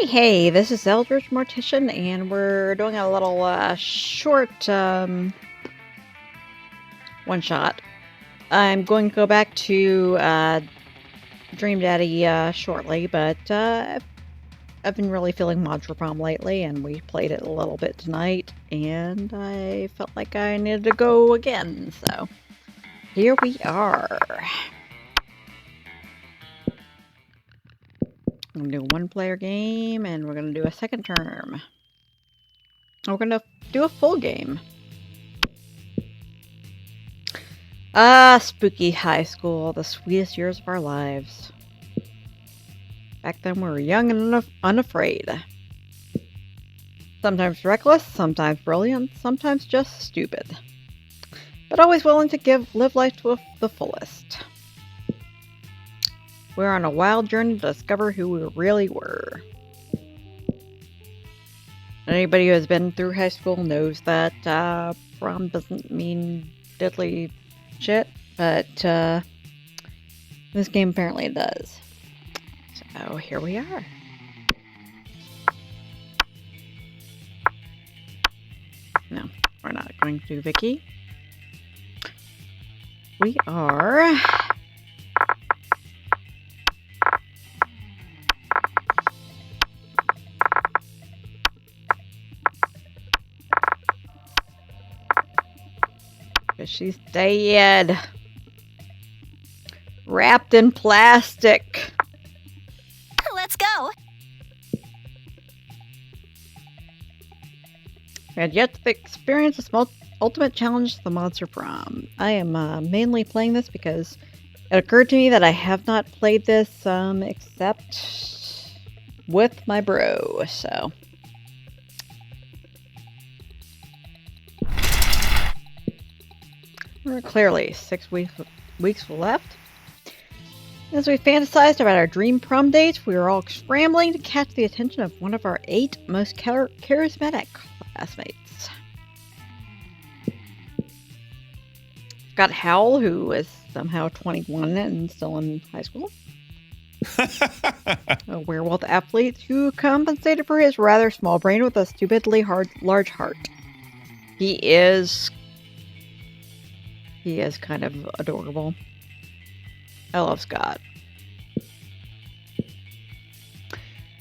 Hey, this is Eldritch Mortician, and we're doing a little short one-shot. I'm going to go back to Dream Daddy shortly, but I've been really feeling Monster Prom lately, and we played it a little bit tonight, and I felt like I needed to go again, so here we are. I'm going to do a one-player game, and we're going to do a second term. We're going to do a full game. Spooky high school, the sweetest years of our lives. Back then we were young and unafraid. Sometimes reckless, sometimes brilliant, sometimes just stupid. But always willing to live life to the fullest. We're on a wild journey to discover who we really were. Anybody who has been through high school knows that prom doesn't mean diddly shit, but this game apparently does. So here we are. No, we're not going to do Vicky. We are... She's dead. Wrapped in plastic. Let's go. We had yet to experience this ultimate challenge, the Monster Prom. I am mainly playing this because it occurred to me that I have not played this except with my bro, so... We're clearly 6 weeks left. As we fantasized about our dream prom dates, we were all scrambling to catch the attention of one of our 8 most charismatic classmates. Got Howell, who is somehow 21 and still in high school. A werewolf athlete who compensated for his rather small brain with a stupidly large heart. He is kind of adorable. I love Scott.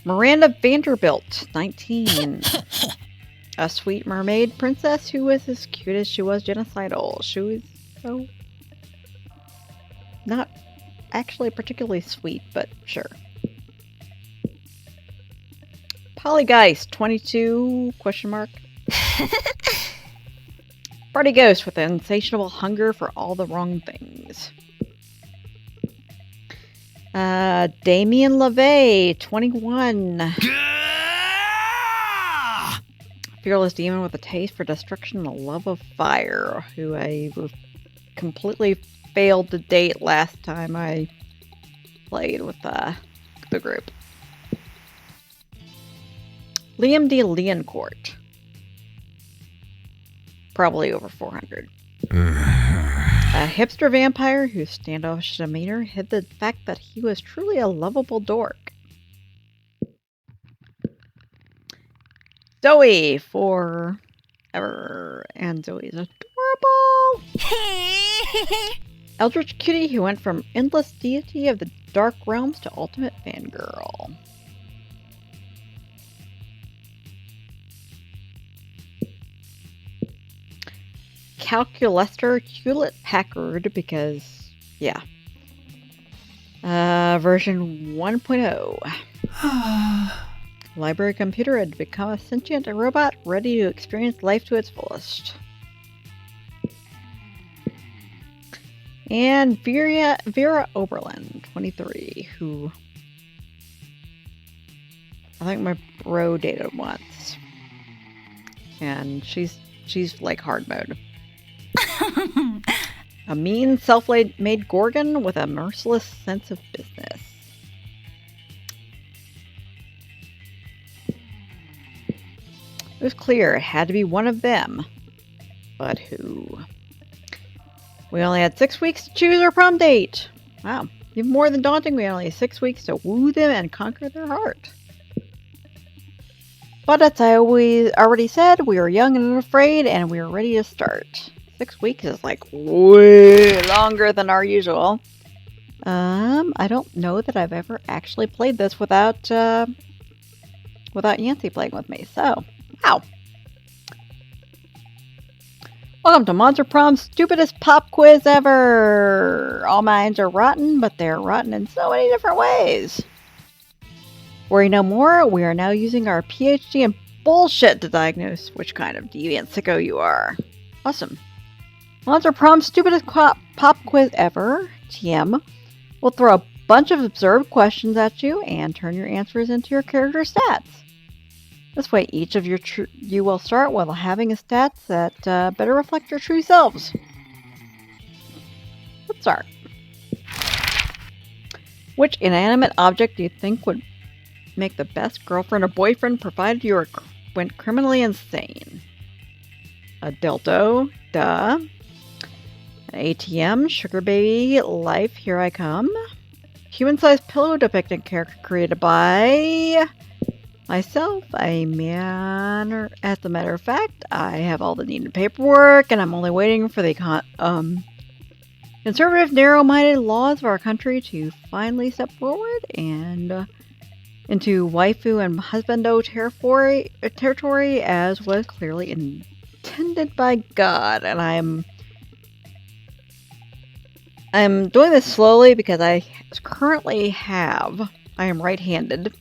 Miranda Vanderbilt, 19. A sweet mermaid princess who was as cute as she was genocidal. She was so... not actually particularly sweet, but sure. Polygeist, 22, question mark. Party ghost with an insatiable hunger for all the wrong things. Damien LaVey, 21. Fearless demon with a taste for destruction and a love of fire, who I completely failed to date last time I played with the group. Liam D. Leoncourt. Probably over 400. A hipster vampire whose standoffish demeanor hid the fact that he was truly a lovable dork. Zoe, forever. And Zoe's adorable. Eldritch cutie who went from endless deity of the dark realms to ultimate fangirl. Calculester Hewlett Packard, because, yeah. Version 1.0. Library computer had become a sentient robot ready to experience life to its fullest. And Vera Oberlin, 23, who I think my bro dated once. And she's like hard mode. A mean, self-made Gorgon with a merciless sense of business. It was clear it had to be one of them. But who? We only had 6 weeks to choose our prom date. Wow. Even more than daunting, we only had 6 weeks to woo them and conquer their heart. But as I already said, we are young and unafraid, and we are ready to start. 6 weeks is like way longer than our usual. I don't know that I've ever actually played this without Yancy playing with me. So, wow. Welcome to Monster Prom's stupidest pop quiz ever. All minds are rotten, but they're rotten in so many different ways. Worry no more. We are now using our PhD in bullshit to diagnose which kind of deviant sicko you are. Awesome. Monster Prom's stupidest pop quiz ever, TM, will throw a bunch of absurd questions at you and turn your answers into your character stats. This way, each of you will start with having a stats that better reflect your true selves. Let's start. Which inanimate object do you think would make the best girlfriend or boyfriend provided you went criminally insane? A dildo, duh. An ATM, sugar baby, life, here I come. Human-sized pillow depicting character created by myself, a man. As a matter of fact, I have all the needed paperwork, and I'm only waiting for the conservative, narrow-minded laws of our country to finally step forward and into waifu and husbando territory, as was clearly intended by God. And I'm doing this slowly because I am right-handed,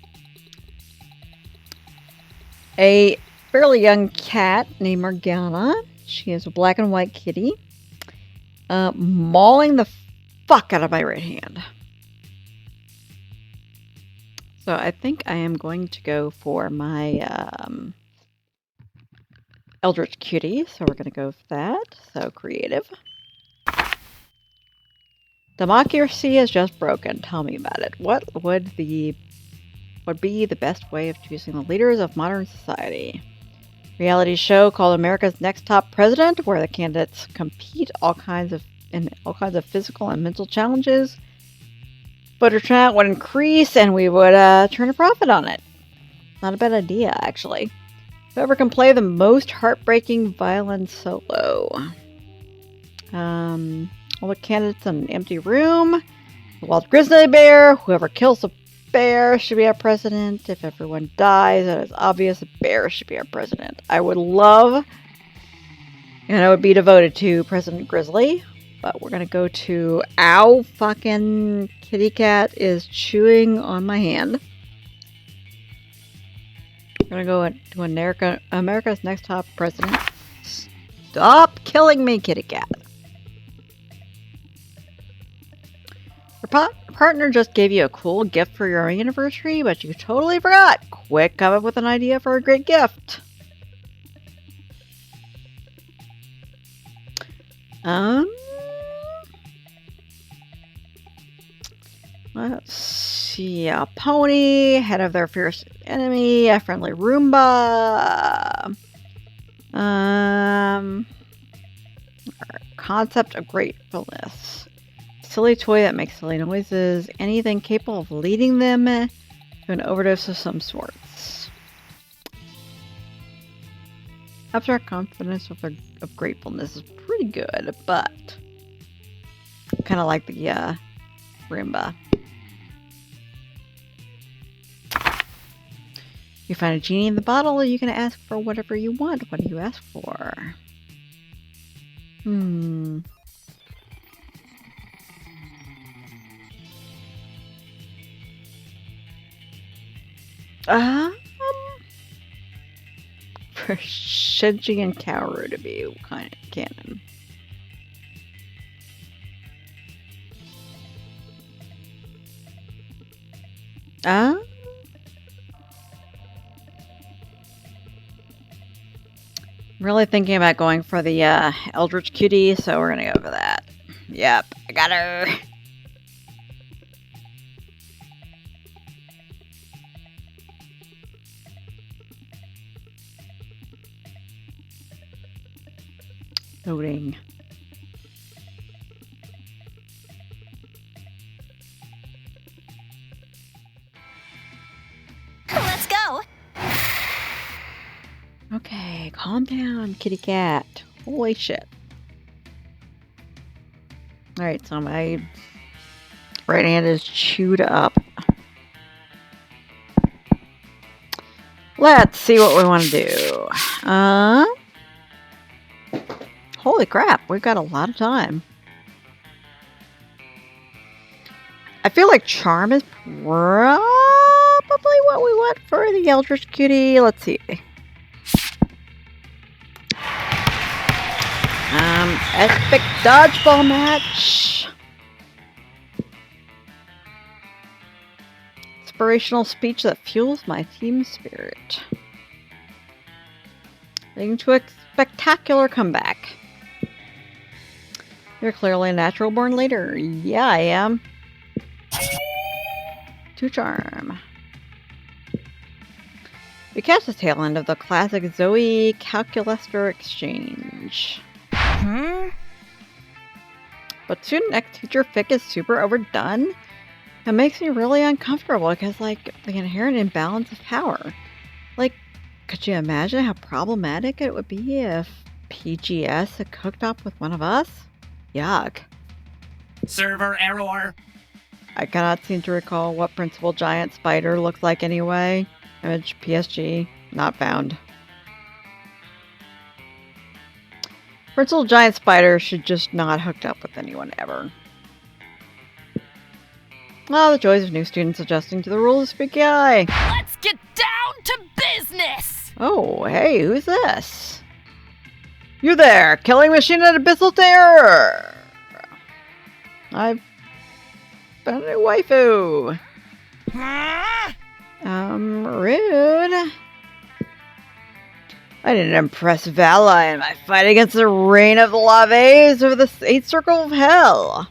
a fairly young cat named Morgana. She is a black and white kitty, mauling the fuck out of my right hand. So I think I am going to go for my Eldritch Cutie. So we're going to go for that. So creative. Democracy is just broken. Tell me about it. What would be the best way of choosing the leaders of modern society? Reality show called America's Next Top President, where the candidates compete in all kinds of physical and mental challenges. Voter turnout would increase, and we would turn a profit on it. Not a bad idea, actually. Whoever can play the most heartbreaking violin solo. All the candidates in an empty room. The wild grizzly bear. Whoever kills the bear should be our president. If everyone dies, it is obvious a bear should be our president. I would love, and I would be devoted to President Grizzly. But we're going to go to, ow, fucking kitty cat is chewing on my hand. We're going to go to America's Next Top President. Stop killing me, kitty cat. Your partner just gave you a cool gift for your anniversary, but you totally forgot. Quick, come up with an idea for a great gift. Let's see. A pony, head of their fierce enemy, a friendly Roomba. Concept of gratefulness. Silly toy that makes silly noises. Anything capable of leading them to an overdose of some sorts. Abstract confidence of gratefulness is pretty good, but kind of like the Roomba. You find a genie in the bottle, you can ask for whatever you want. What do you ask for? For Shinji and Kaoru to be kind of canon. Really thinking about going for the Eldritch Cutie, so we're gonna go for that. Yep, I got her. Loading. Let's go. Okay, calm down, kitty cat. Holy shit. Alright, so my right hand is chewed up. Let's see what we want to do. Holy crap, we've got a lot of time. I feel like charm is probably what we want for the Eldritch Cutie. Let's see. Epic dodgeball match. Inspirational speech that fuels my team spirit. Leading to a spectacular comeback. You're clearly a natural born leader. Yeah, I am. 2 charm. We catch the tail end of the classic Zoe Calculaster exchange. But student X teacher Fick is super overdone. It makes me really uncomfortable because, like, the inherent imbalance of power. Like, could you imagine how problematic it would be if PGS had cooked up with one of us? Yuck. Server error. I cannot seem to recall what Principal Giant Spider looks like anyway. Image PSG, not found. Principal Giant Spider should just not hooked up with anyone ever. Oh, the joys of new students adjusting to the rules of Spooky Eye. Let's get down to business! Oh, hey, who's this? You there, killing machine at Abyssal Terror! I've found a waifu. Rude. I need an impressive ally in my fight against the reign of the Laves of the 8th Circle of Hell.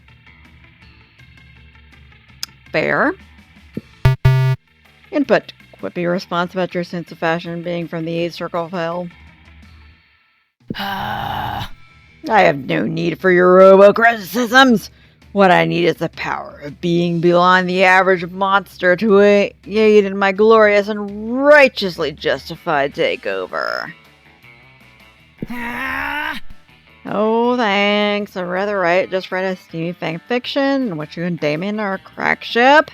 Fair. Input. Quippy response about your sense of fashion being from the 8th Circle of Hell. I have no need for your robo-criticisms. What I need is the power of being beyond the average monster to aid in my glorious and righteously justified takeover. Oh, thanks. I'd rather just write a steamy fanfiction in which you and Damien are a crack ship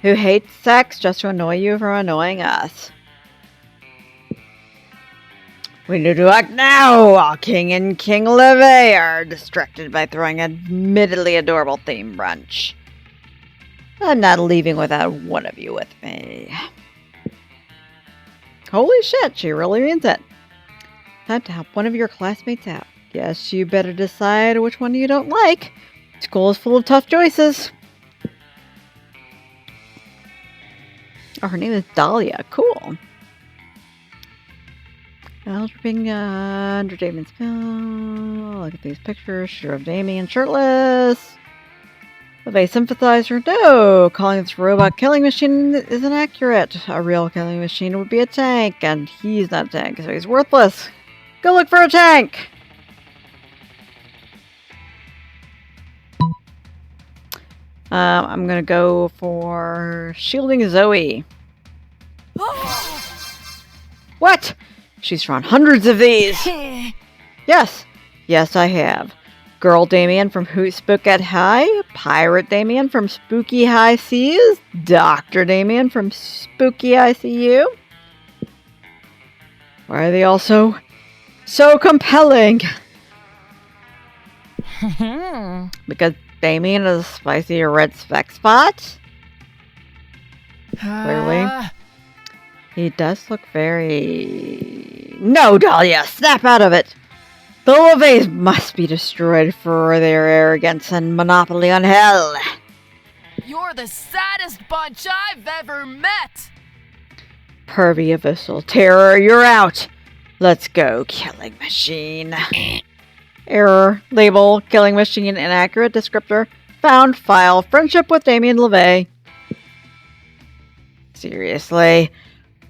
who hates sex just to annoy you from annoying us. We need to act now while King and King Leve are distracted by throwing an admittedly adorable theme brunch. I'm not leaving without one of you with me. Holy shit, she really means it. Time to help one of your classmates out. Guess you better decide which one you don't like. School is full of tough choices. Oh, her name is Dahlia. Cool. Being under Damien's spell. Look at these pictures. Sure of Damien shirtless. Leve sympathized her. No, calling this robot killing machine isn't accurate. A real killing machine would be a tank, and he's not a tank, so he's worthless. Go look for a tank. I'm gonna go for shielding Zoe. What? She's drawn hundreds of these. Yes, I have. Girl Damien from Spooky High, Pirate Damien from Spooky High Seas, Dr. Damien from Spooky ICU. Why are they all so compelling? Because Damien is a spicy red speck spot? Clearly. He does look very... No, Dahlia! Snap out of it! The Leves must be destroyed for their arrogance and monopoly on hell. You're the saddest bunch I've ever met! Pervy Abyssal Terror, you're out! Let's go, killing machine. Error. Label. Killing machine inaccurate descriptor. Found file. Friendship with Damien Leve. Seriously?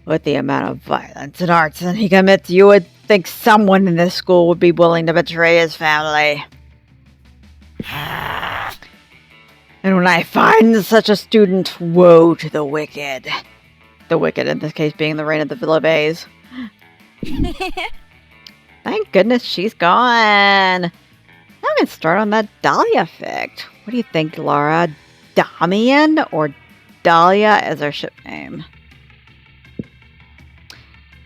With the amount of violence and arson he commits, you would think someone in this school would be willing to betray his family. And when I find such a student, woe to the wicked. The wicked in this case being the reign of the Leves. Thank goodness she's gone. I'm gonna start on that Dahlia effect. What do you think, Laura? Damian or Dahlia as our ship name?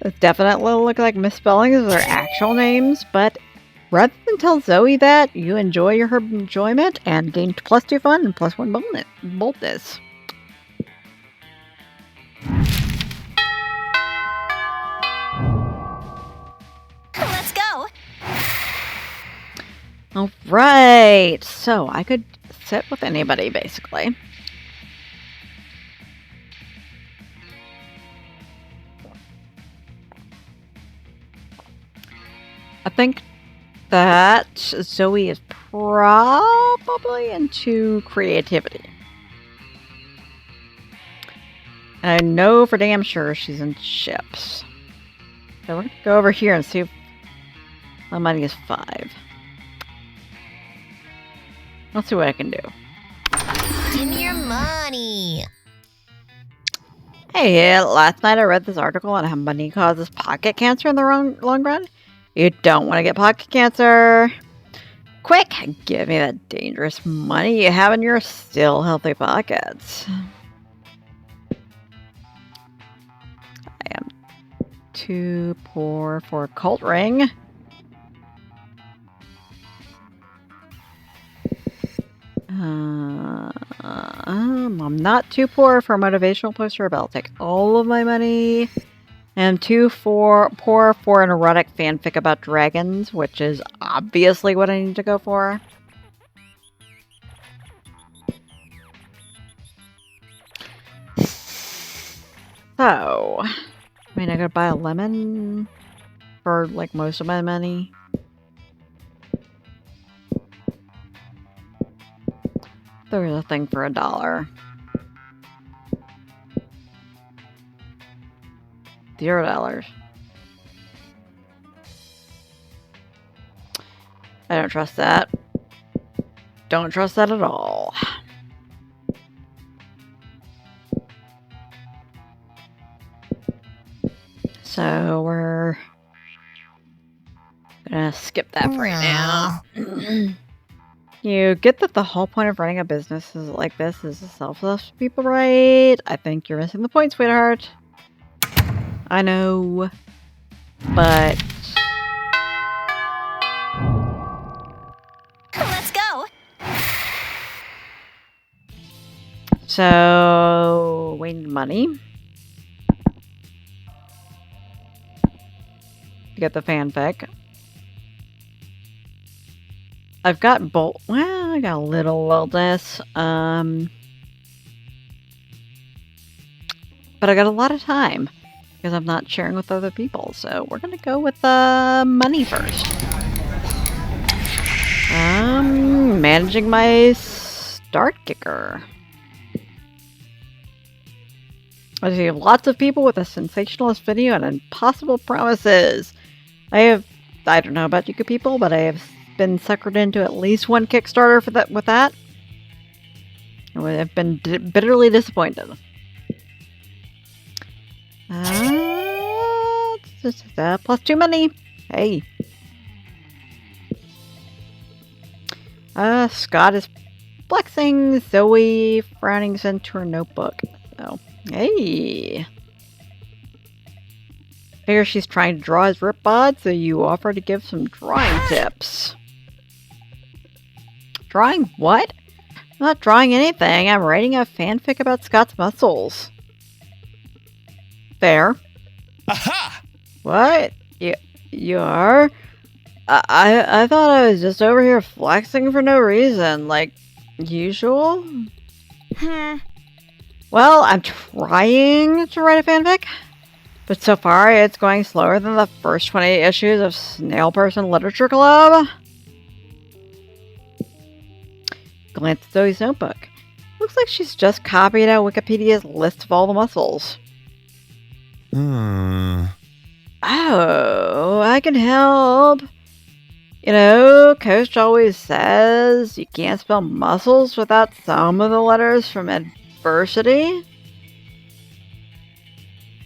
Those definitely look like misspellings of their actual names, but rather than tell Zoe that, you enjoy her enjoyment and gain +2 fun and +1 boldness. Let's go. Alright, so I could sit with anybody, basically. I think that Zoe is probably into creativity. And I know for damn sure she's in ships. So we're going to go over here and see if my money is 5. Let's see what I can do. Give me your money. Hey, last night I read this article on how money causes pocket cancer in the long run. You don't want to get pocket cancer. Quick, give me that dangerous money you have in your still healthy pockets. I am too poor for a cult ring. I'm not too poor for a motivational poster, but I'll take all of my money. I'm too poor for an erotic fanfic about dragons, which is obviously what I need to go for. So, I mean, I gotta buy a lemon for like most of my money. There's a thing for $1. $0. I don't trust that. Don't trust that at all. So we're gonna skip that for right now. You get that the whole point of running a business is like this is to self-love people, right? I think you're missing the point, sweetheart. I know, but Let's go. so we need money to get the fanfic. I've got well, I got a little wellness, but I got a lot of time because I'm not sharing with other people. So we're gonna go with money first. Managing my start kicker. I see lots of people with a sensationalist video and impossible promises. I don't know about you people, but I have been suckered into at least one Kickstarter for that. With that, and I've been bitterly disappointed. +2 money. Hey. Scott is flexing. Zoe frowning into her notebook. So, hey. Figure she's trying to draw his rip bod, so you offer to give some drawing tips. Drawing what? I'm not drawing anything. I'm writing a fanfic about Scott's muscles. Fair. Aha! What? You are? I thought I was just over here flexing for no reason, like usual. Well, I'm trying to write a fanfic, but so far it's going slower than the first 28 issues of Snail Person Literature Club. Glance at Zoe's notebook. Looks like she's just copied out Wikipedia's list of all the muscles. Oh, I can help. You know, Coach always says you can't spell muscles without some of the letters from adversity.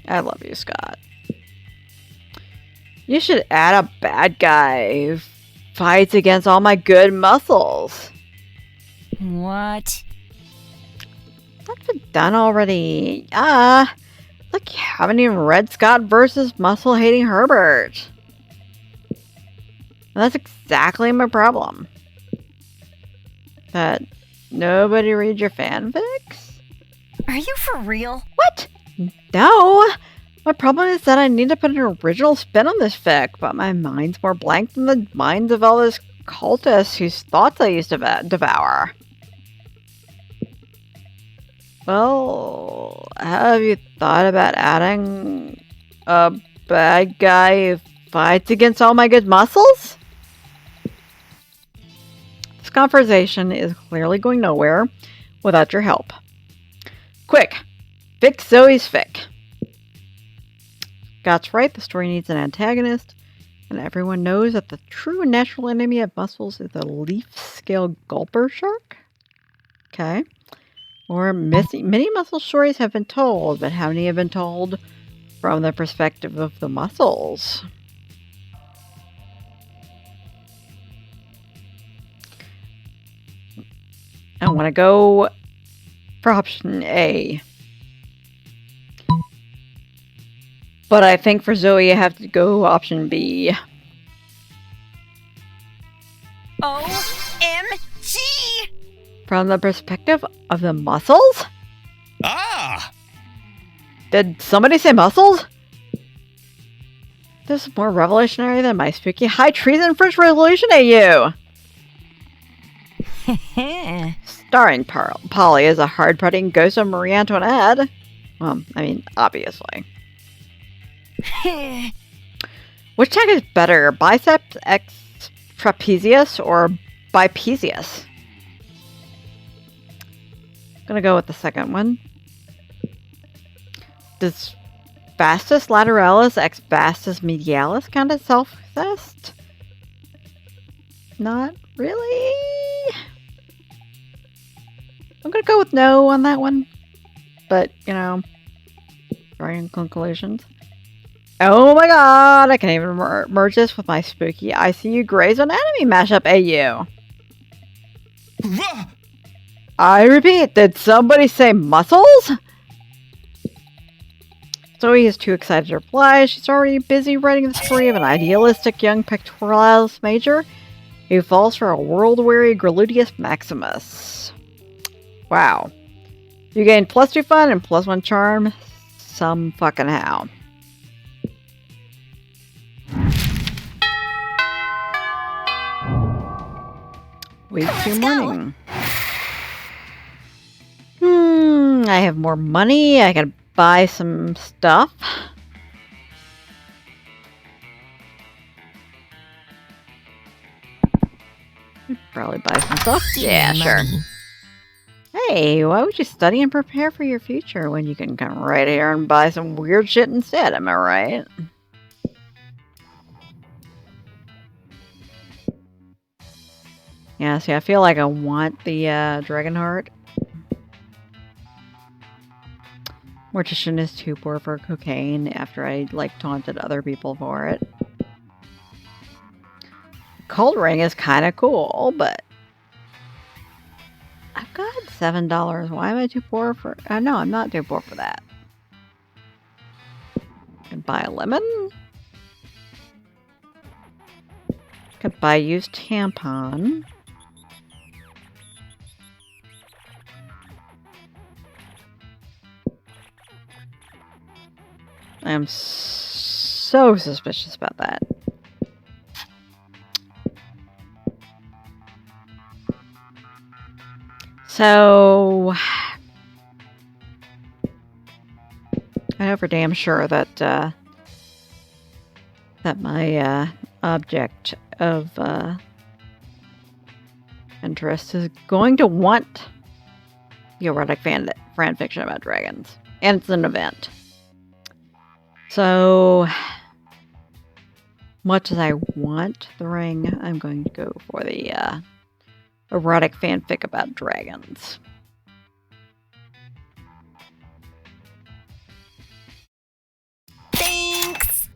I love you, Scott. You should add a bad guy who fights against all my good muscles. What? That's been done already. Look, you haven't even read Scott versus muscle-hating Herbert. That's exactly my problem. That nobody reads your fanfics? Are you for real? What? No! My problem is that I need to put an original spin on this fic, but my mind's more blank than the minds of all those cultists whose thoughts I used to devour. Well, have you thought about adding a bad guy who fights against all my good muscles? This conversation is clearly going nowhere without your help. Quick, fix Zoe's fic. Scott's right, the story needs an antagonist, and everyone knows that the true and natural enemy of muscles is the leaf-scale gulper shark. Okay. Or many muscle stories have been told, but how many have been told from the perspective of the muscles? I want to go for option A. But I think for Zoe, I have to go option B. OMG! From the perspective of the muscles? Ah! Did somebody say muscles? This is more revolutionary than my spooky high treason French Revolution AU! Starring Polly as a hard-putting ghost of Marie Antoinette. Well, I mean, obviously. Which tag is better, biceps x trapezius or bipesius? Gonna go with the second one. Does vastus lateralis x vastus medialis count as self-possessed? Not really. I'm gonna go with no on that one. But, you know, drawing conclusions. Oh my god, I can't even merge this with my spooky ICU Grey's Anatomy mashup AU. I repeat, did somebody say muscles? Zoe is too excited to reply. She's already busy writing the story of an idealistic young pectoralis major who falls for a world-weary Gluteus Maximus. Wow. You gain +2 fun and +1 charm. Some fucking how. Week 2 morning. I have more money. I gotta buy some stuff. Probably buy some stuff. Yeah, sure. Hey, why would you study and prepare for your future when you can come right here and buy some weird shit instead? Am I right? Yeah, see, I feel like I want the dragon heart. Mortician is too poor for cocaine after I, like, taunted other people for it. Cold ring is kind of cool, but I've got $7. Why am I too poor for... no, I'm not too poor for that. Could buy a lemon. Could buy a used tampon. I am so suspicious about that. So, I know for damn sure that that my object of interest is going to want the erotic fan fiction about dragons, and it's an event. So, much as I want the ring, I'm going to go for the erotic fanfic about dragons. Thanks.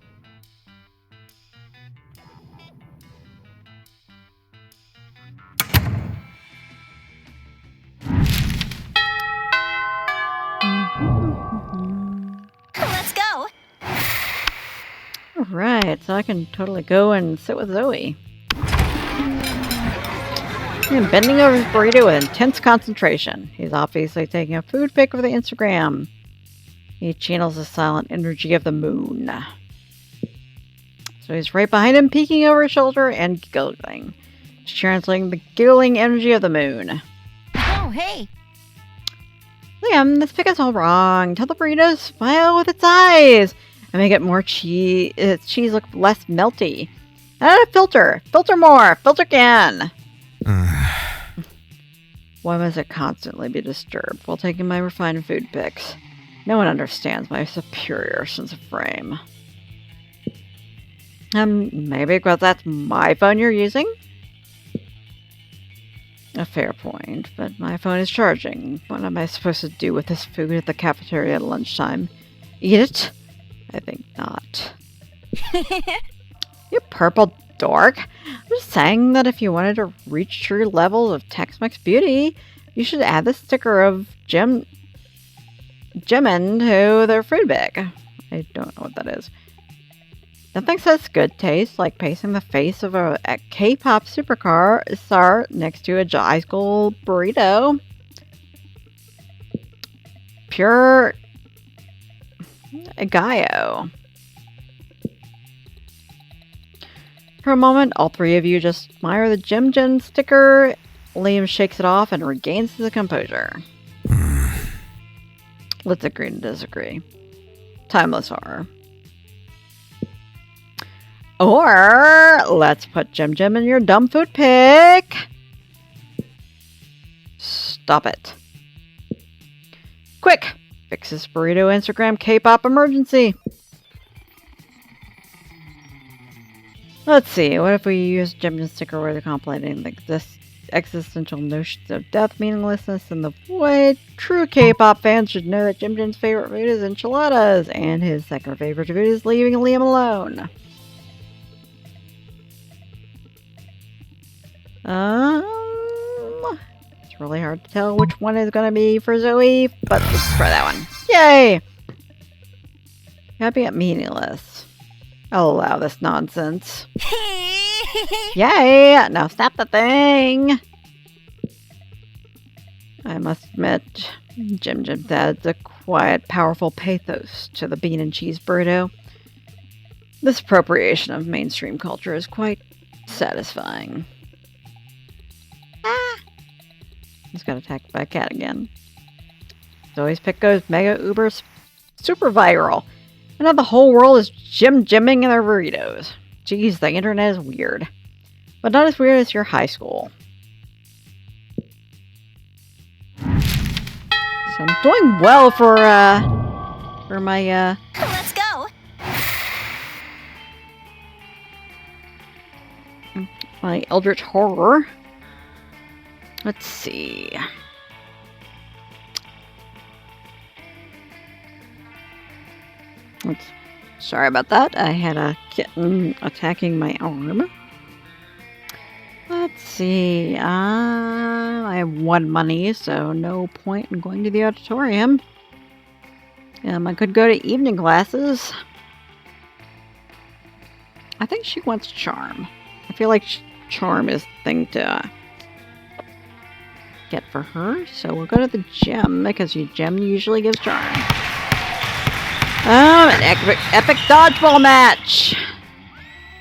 Alright, so I can totally go and sit with Zoe. And bending over his burrito with intense concentration. He's obviously taking a food pic of the Instagram. He channels the silent energy of the moon. So he's right behind him, peeking over his shoulder and giggling. He's translating the giggling energy of the moon. Oh, hey. Liam, this pic is all wrong. Tell the burrito to smile with its eyes and make it more cheese. Its cheese look less melty. Add a filter. Filter more. Filter again. Why must it constantly be disturbed while taking my refined food pics? No one understands my superior sense of frame. Maybe because that's my phone you're using? A fair point, but my phone is charging. What am I supposed to do with this food at the cafeteria at lunchtime? Eat it? I think not. You purple dork. I'm just saying that if you wanted to reach true levels of Tex-Mex beauty, you should add the sticker of Jimin to their food bag. I don't know what that is. Nothing says good taste like pasting the face of a K-pop superstar next to a high school burrito. Pure Gaio. For a moment, all three of you just admire the Jim sticker. Liam shakes it off and regains his composure. Let's agree to disagree. Timeless horror. Or let's put Jim in your dumb food pic. Stop it. Quick! Fix this burrito Instagram K-pop emergency. Let's see, what if we use Jim's sticker where they're contemplating this existential notions of death, meaninglessness, and the void? True K-pop fans should know that Jim's favorite food is enchiladas, and his second favorite food is leaving Liam alone. It's really hard to tell which one is going to be for Zoe, but let's try that one. Yay! Happy at meaningless. I'll allow this nonsense. Yay! Now stop the thing! I must admit, Jim adds a quiet, powerful pathos to the bean and cheese burrito. This appropriation of mainstream culture is quite satisfying. He's got attacked by a cat again. Zoe's pic goes mega uber super viral. And now the whole world is jimming in their burritos. Geez, the internet is weird. But not as weird as your high school. So I'm doing well for my Let's go. my eldritch horror. Let's see. Sorry about that. I had a kitten attacking my arm. Let's see. I have 1 money, so no point in going to the auditorium. I could go to evening classes. I think she wants charm. I feel like charm is the thing to get for her. So we'll go to the gym because your gym usually gives charm. An epic dodgeball match!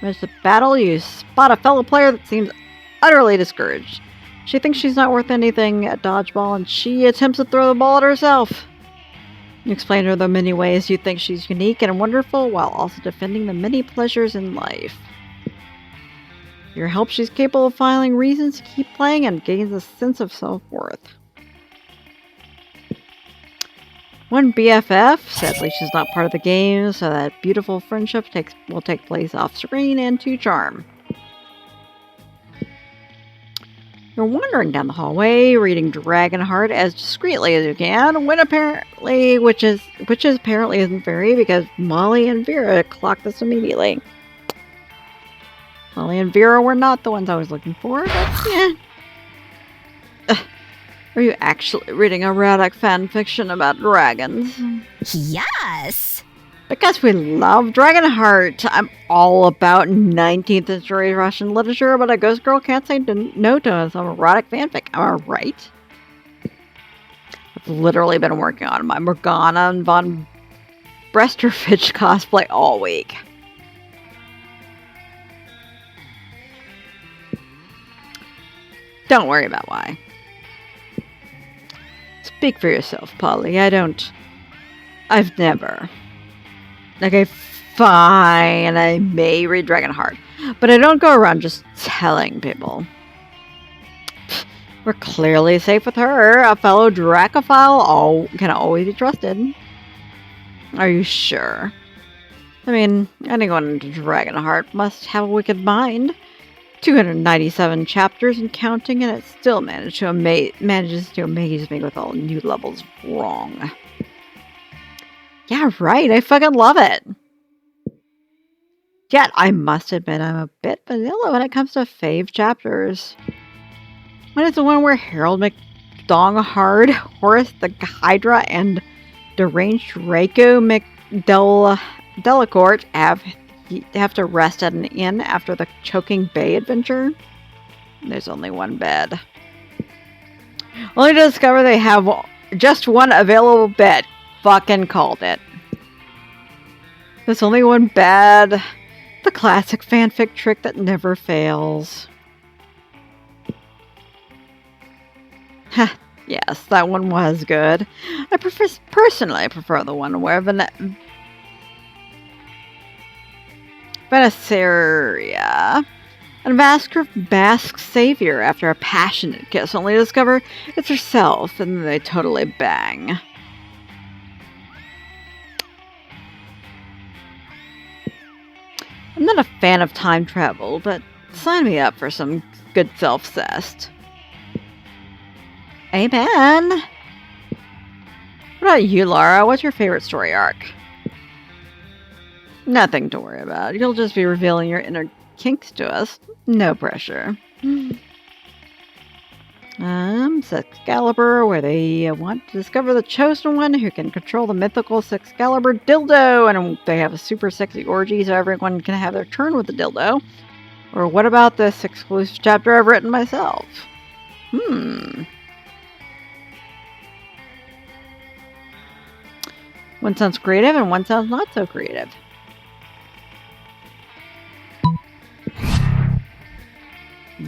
Amidst the battle, you spot a fellow player that seems utterly discouraged. She thinks she's not worth anything at dodgeball, and she attempts to throw the ball at herself. You explain to her the many ways you think she's unique and wonderful, while also defending the many pleasures in life. With your help, she's capable of finding reasons to keep playing and gains a sense of self-worth. One BFF, sadly she's not part of the game, so that beautiful friendship will take place off screen, and 2 charm. You're wandering down the hallway, reading Dragonheart as discreetly as you can, when apparently, which apparently isn't very, because Molly and Vera clocked this immediately. Molly and Vera were not the ones I was looking for, but yeah. Are you actually reading erotic fan fiction about dragons? Yes. Because we love Dragonheart. I'm all about 19th century Russian literature, but a ghost girl can't say no to some erotic fanfic. Am I right? I've literally been working on my Morgana and Von Bresterfitch cosplay all week. Don't worry about why. Speak for yourself, Polly. I've never. Okay, fine, I may read Dragonheart, but I don't go around just telling people. We're clearly safe with her. A fellow Dracophile can always be trusted. Are you sure? I mean, anyone in Dragonheart must have a wicked mind. 297 chapters and counting, and it still manages to amaze me with all new levels wrong. Yeah, right. I fucking love it. Yet, I must admit I'm a bit vanilla when it comes to fave chapters. When it's the one where Harold McDonghard, Horace the Hydra, and deranged Draco Delacourt have to rest at an inn after the Choking Bay adventure. There's only one bed. Only to discover they have just one available bed. Fucking called it. There's only one bed. The classic fanfic trick that never fails. Yes, that one was good. I personally prefer the one where Venesaria and Basque savior after a passionate kiss, only to discover it's herself, and they totally bang. I'm not a fan of time travel, but sign me up for some good self-cest. Amen! What about you, Laura? What's your favorite story arc? Nothing to worry about. You'll just be revealing your inner kinks to us. No pressure. Excalibur, where they want to discover the chosen one who can control the mythical Excalibur dildo, and they have a super sexy orgy so everyone can have their turn with the dildo. Or what about this exclusive chapter I've written myself? One sounds creative and one sounds not so creative.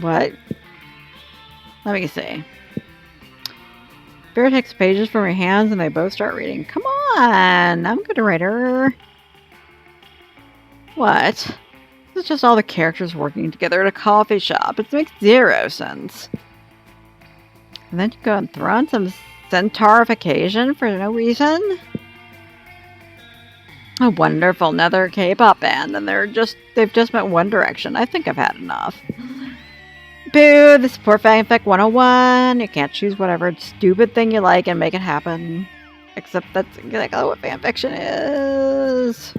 What? Let me see. Bear takes pages from her hands and they both start reading. Come on! I'm a good writer. What? This is just all the characters working together at a coffee shop. It makes zero sense. And then you go and throw on some centaurification for no reason? A wonderful another K-pop band, and they've just met One Direction. I think I've had enough. Boo, this is poor fanfic 101. You can't choose whatever stupid thing you like and make it happen. Except that's exactly what fanfiction is.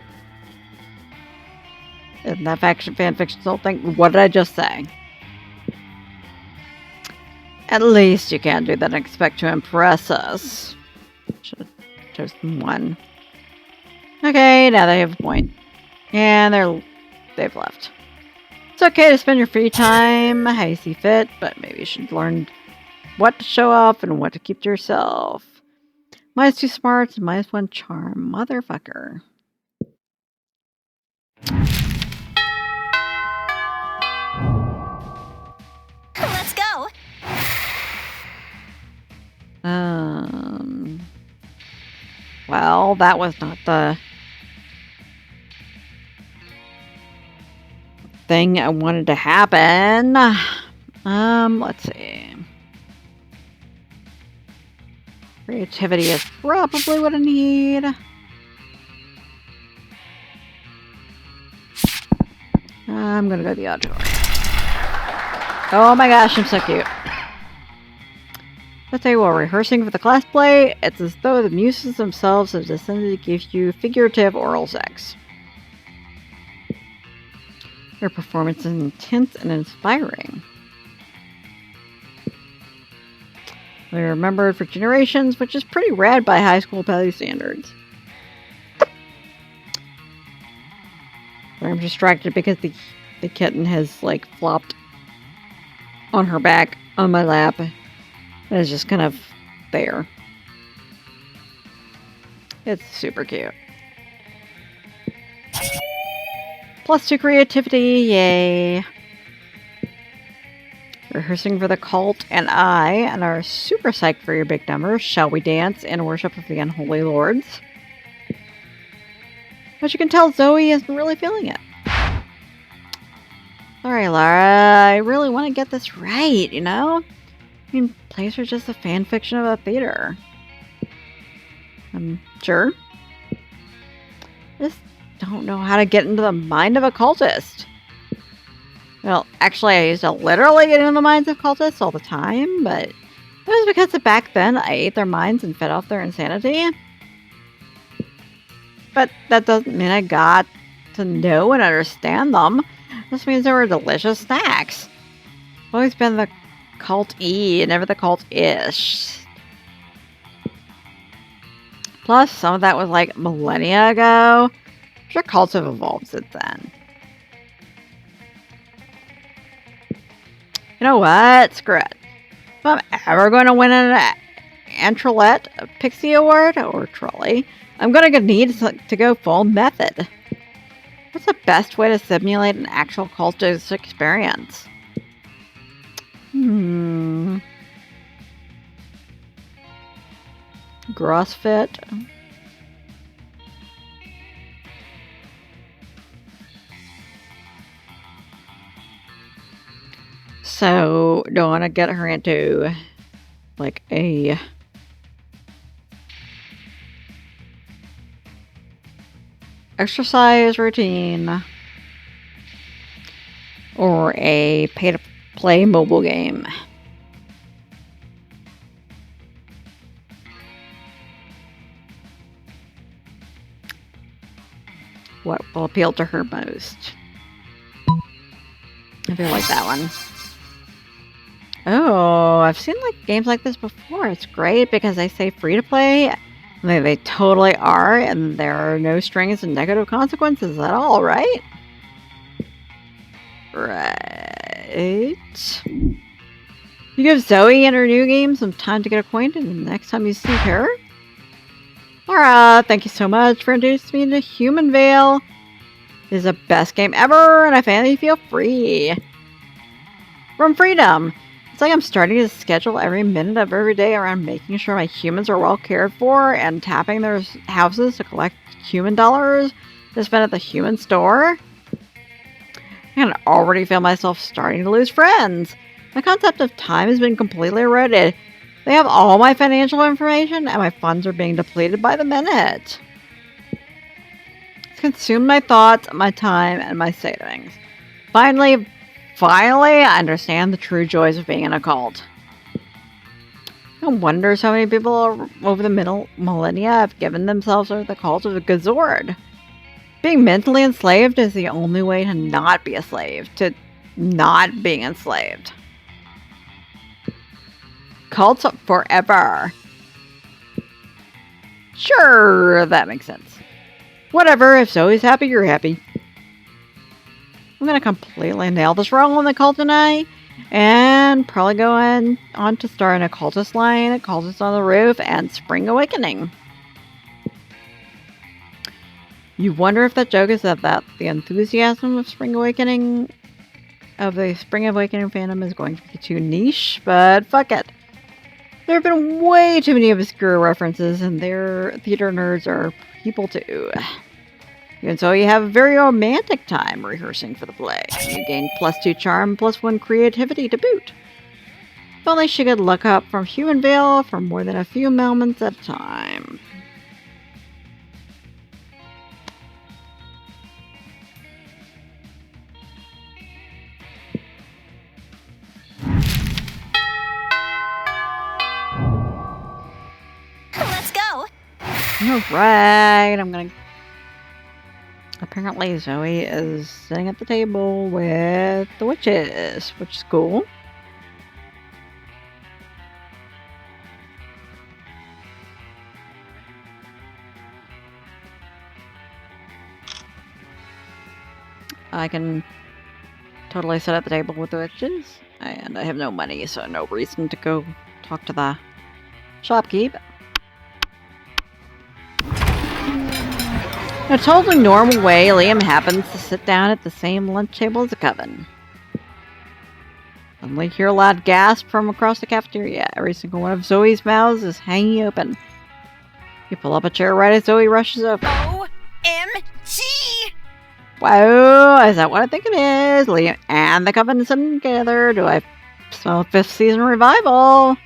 Isn't that fanfiction's whole thing? What did I just say? At least you can't do that and expect to impress us. Should have chosen one. Okay, now they have a point. And they've left. It's okay to spend your free time how you see fit, but maybe you should learn what to show off and what to keep to yourself. Minus 2 smarts and minus 1 charm. Motherfucker. Let's go. Well, that was not the thing I wanted to happen. Let's see. Creativity is probably what I need. I'm gonna go to the auditorium. Oh my gosh, I'm so cute. Let's say while rehearsing for the class play, it's as though the muses themselves have descended to give you figurative oral sex. Their performance is intense and inspiring. They're remembered for generations, which is pretty rad by high school belly standards. I'm distracted because the kitten has like flopped on her back on my lap. And it's just kind of there. It's super cute. +2 creativity, yay. Rehearsing for the cult and are super psyched for your big number. Shall we dance in worship of the unholy lords? But you can tell Zoe isn't really feeling it. Sorry, Lara. I really want to get this right, you know? I mean, plays are just a fan fiction of a theater. Sure. Just don't know how to get into the mind of a cultist. Well, actually, I used to literally get into the minds of cultists all the time, but it was because back then I ate their minds and fed off their insanity. But that doesn't mean I got to know and understand them. This means they were delicious snacks. I've always been the cult-y, never the cult-ish. Plus, some of that was like millennia ago. I'm sure cults have evolved since then. You know what? Screw it. If I'm ever going to win an Antrolette Pixie Award, or Trolley, I'm going to need to go full method. What's the best way to simulate an actual cultist experience? CrossFit. So, do I want to get her into like a exercise routine or a pay-to-play mobile game? What will appeal to her most? I feel like that one. Oh, I've seen like games like this before. It's great because they say free to play. They totally are, and there are no strings and negative consequences at all, right? Right. You give Zoe and her new game some time to get acquainted, and the next time you see her. Laura, thank you so much for introducing me to Human Veil. It is the best game ever, and I finally feel free. From freedom. It's like I'm starting to schedule every minute of every day around making sure my humans are well cared for and tapping their houses to collect human dollars to spend at the human store. I can already feel myself starting to lose friends. My concept of time has been completely eroded. They have all my financial information and my funds are being depleted by the minute. It's consumed my thoughts, my time, and my savings. Finally, I understand the true joys of being in a cult. No wonder so many people over the millennia have given themselves over the cult of the Gazord. Being mentally enslaved is the only way to not be a slave, to not being enslaved. Cults forever. Sure, that makes sense. Whatever, if Zoe's happy, you're happy. I'm going to completely nail this role in the cult tonight. And probably go on to star in a cultist line, a cultist on the roof, and Spring Awakening. You wonder if that joke is about the enthusiasm of Spring Awakening, of the Spring Awakening fandom is going to be too niche, but fuck it. There have been way too many obscure references, and their theater nerds are people too. And so you have a very romantic time rehearsing for the play. You gain +2 charm, +1 creativity to boot. If only she could look up from Human Veil for more than a few moments at a time. Let's go. Alright, I'm gonna... Apparently Zoe is sitting at the table with the witches, which is cool. I can totally set up the table with the witches. And I have no money, so no reason to go talk to the shopkeep. In a totally normal way, Liam happens to sit down at the same lunch table as the coven. Suddenly hear a loud gasp from across the cafeteria. Every single one of Zoe's mouths is hanging open. You pull up a chair right as Zoe rushes over. OMG! Wow, is that what I think it is? Liam and the coven sitting together. Do I smell a 5th season revival?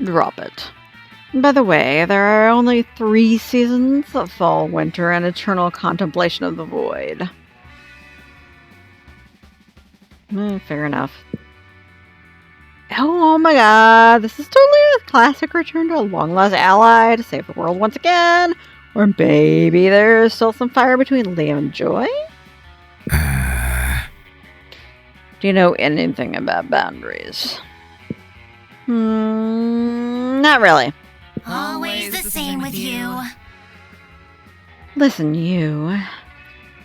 Drop it. And by the way, there are only 3 seasons of fall, winter, and eternal contemplation of the void. Fair enough. Oh my god, this is totally a classic return to a long-lost ally to save the world once again. Or maybe there's still some fire between Liam and Joy? Do you know anything about boundaries? Not really. Always the same with you. Listen, you.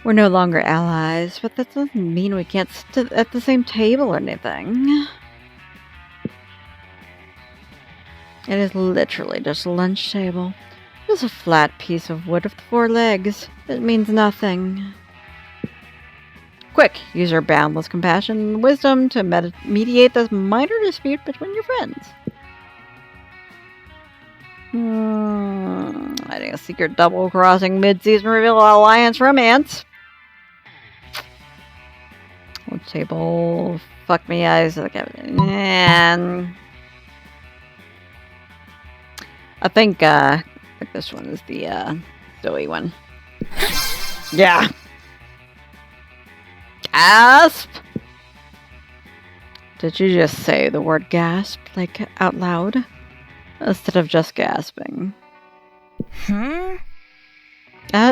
We're no longer allies, but that doesn't mean we can't sit at the same table or anything. It is literally just a lunch table. Just a flat piece of wood with 4 legs. It means nothing. Quick, use your boundless compassion and wisdom to mediate this minor dispute between your friends. Hiding a secret double-crossing mid-season reveal alliance romance. Lunch table. Fuck me eyes. And I think this one is the Zoe one. Yeah. Gasp! Did you just say the word gasp, like, out loud? Instead of just gasping.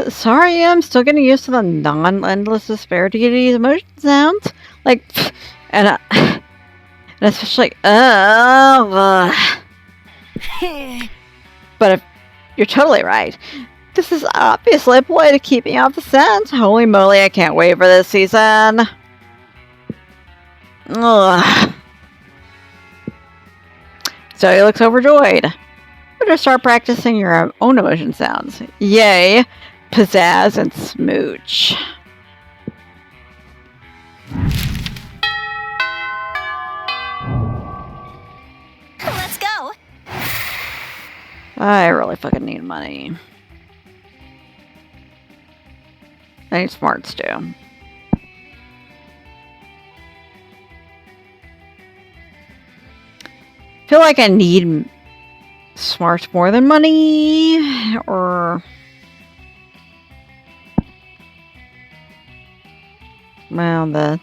Sorry, I'm still getting used to the non-endless despair deity's emotion sounds. Like, and especially, but if you're totally right. This is obviously a ploy to keep me off the scent. Holy moly, I can't wait for this season. Ugh. So he looks overjoyed. Better start practicing your own emotion sounds. Yay, pizzazz and smooch. Let's go. I really fucking need money. I need smarts too. Feel like I need smarts more than money, or well, the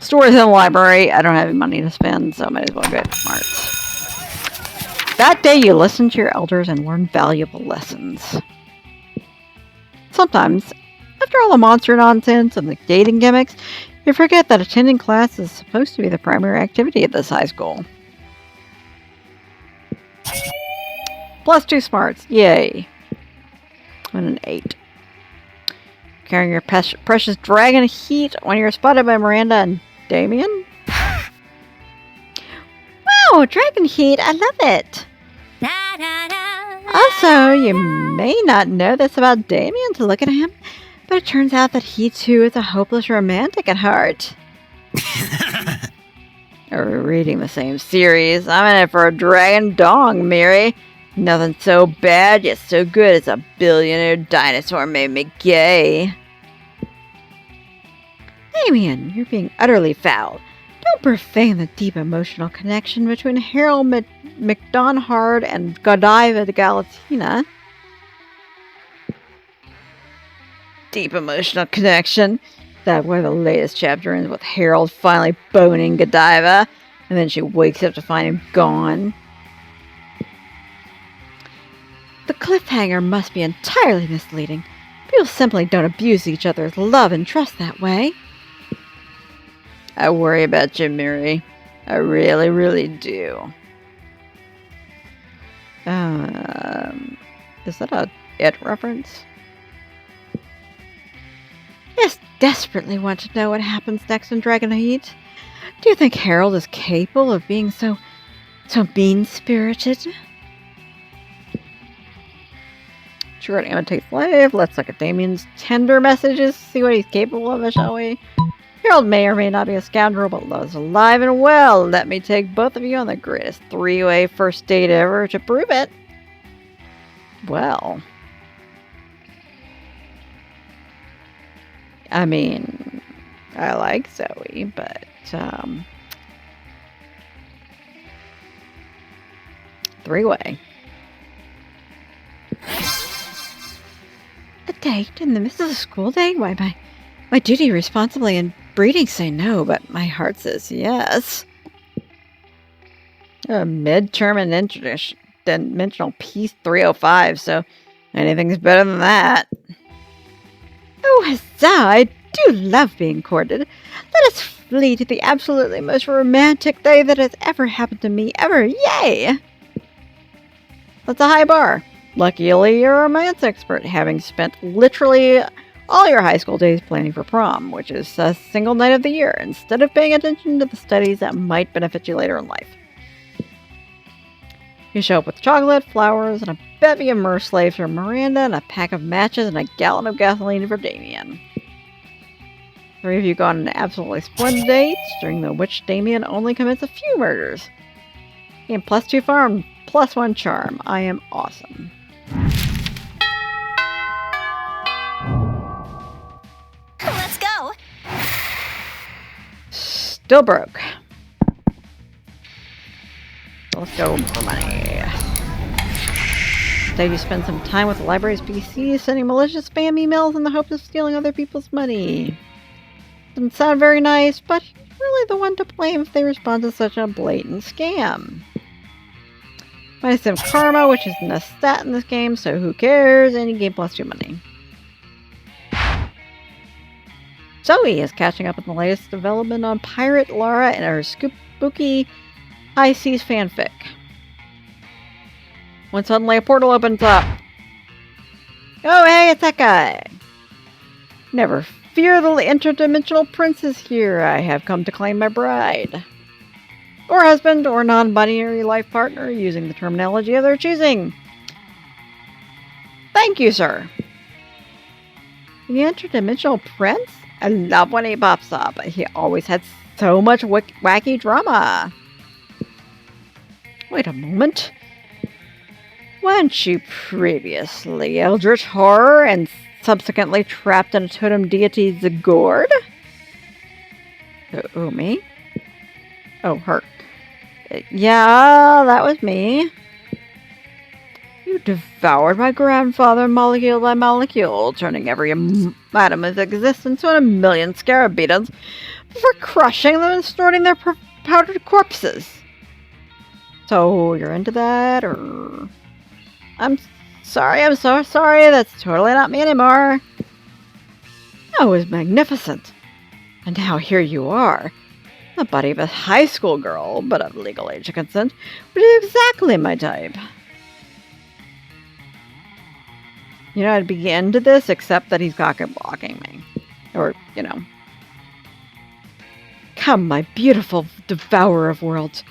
store is in the library. I don't have any money to spend, so I might as well get smarts. That day you listen to your elders and learn valuable lessons. Sometimes, after all the monster nonsense and the dating gimmicks, you forget that attending class is supposed to be the primary activity at this high school. +2 smarts, yay. And an 8. Carrying your precious dragon heat when you're spotted by Miranda and Damien? Wow, dragon heat, I love it! Also, you may not know this about Damien to look at him, but it turns out that he too is a hopeless romantic at heart. We're reading the same series. I'm in it for a dragon dong, Mary. Nothing so bad yet so good as a billionaire dinosaur made me gay. Damien, you're being utterly foul. Don't profane the deep emotional connection between Harold McDonhard and Godiva de Galatina. Deep emotional connection. That where the latest chapter ends with Harold finally boning Godiva, and then she wakes up to find him gone. The cliffhanger must be entirely misleading. People simply don't abuse each other's love and trust that way. I worry about you, Mary. I really, really do. Is that a It reference? I just desperately want to know what happens next in Dragon Heat. Do you think Harold is capable of being so mean-spirited? Sure, an imitate slave. Let's look at Damien's tender messages, see what he's capable of, shall we? Harold may or may not be a scoundrel, but love's alive and well. Let me take both of you on the greatest three-way first date ever to prove it. Well, I mean, I like Zoe, but, three-way. A date in the midst of a school day? Why, my duty responsibly and breeding say no, but my heart says yes. A midterm and interdimensional peace 305, so anything's better than that. Oh, huzzah! I do love being courted. Let us flee to the absolutely most romantic day that has ever happened to me ever. Yay! That's a high bar. Luckily, you're a romance expert, having spent literally all your high school days planning for prom, which is a single night of the year, instead of paying attention to the studies that might benefit you later in life. You show up with chocolate, flowers, and a bevy of mer slaves for Miranda, and a pack of matches and a gallon of gasoline for Damien. Three of you go on an absolutely splendid date, during which Damien only commits a few murders. Gain +2 farm, +1 charm. I am awesome. Let's go. Still broke. Let's go for money. Today you spend some time with the library's PC, sending malicious spam emails in the hopes of stealing other people's money. Doesn't sound very nice, but you're really the one to blame if they respond to such a blatant scam. Minus some karma, which isn't a stat in this game, so who cares? And you gain +2 money. Zoe is catching up with the latest development on Pirate Lara and her spooky High Seas fanfic. When suddenly a portal opens up. Oh, hey, it's that guy. Never fear, the interdimensional prince is here. I have come to claim my bride. Or husband, or non-binary life partner, using the terminology of their choosing. Thank you, sir. The interdimensional prince? I love when he pops up. He always had so much wacky drama. Wait a moment. Weren't you previously Eldritch Horror and subsequently trapped in a totem deity Zagord? Oh, me? Oh, her. Yeah, that was me. You devoured my grandfather molecule by molecule, turning every atom of existence into a million scarab beetles before crushing them and snorting their powdered corpses. So, you're into that, or... I'm so sorry, that's totally not me anymore. That was magnificent. And now here you are. The body of a high school girl, but of legal age to consent, which is exactly my type. You know, I'd be into this, except that he's cock-blocking me. Or, you know. Come, my beautiful devourer of worlds.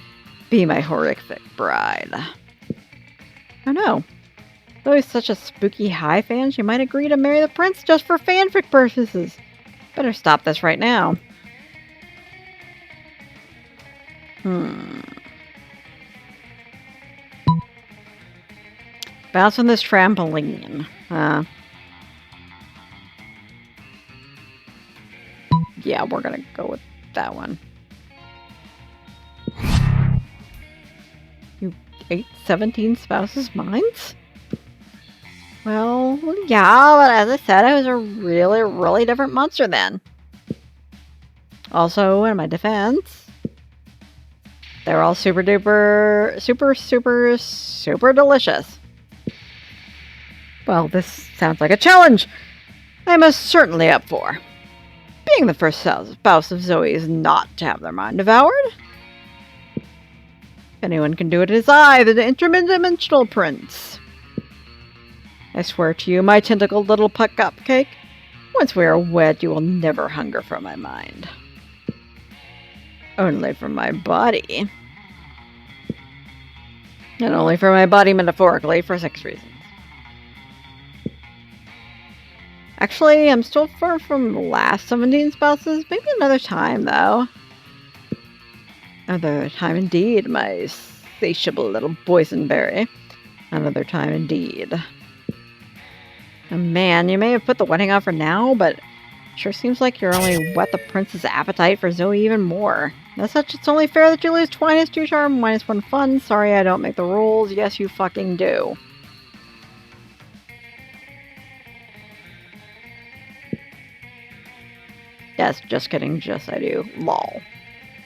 Be my horrific bride. Oh no. Though he's such a spooky high fan, she might agree to marry the prince just for fanfic purposes. Better stop this right now. Bounce on this trampoline. Yeah, we're gonna go with that one. You ate 17 spouses' minds? Well, yeah, but as I said, I was a really, really different monster then. Also, in my defense, they're all super duper, super delicious. Well, this sounds like a challenge I am most certainly up for. Being the first spouse of Zoe is not to have their mind devoured. If anyone can do it, it is I, the interdimensional prince. I swear to you, my tentacled little puck cupcake, once we are wed, you will never hunger for my mind. Only for my body. And only for my body metaphorically, for 6 reasons. Actually, I'm still far from the last 17 spouses. Maybe another time, though. Another time indeed, my satiable little boysenberry. Another time indeed. Oh, man, you may have put the wedding off for now, but it sure seems like you're only whet the prince's appetite for Zoe even more. As such, it's only fair that you lose -2 charm, -1 fun. Sorry, I don't make the rules. Yes, you fucking do. Yes, just kidding. Yes, I do. Lol.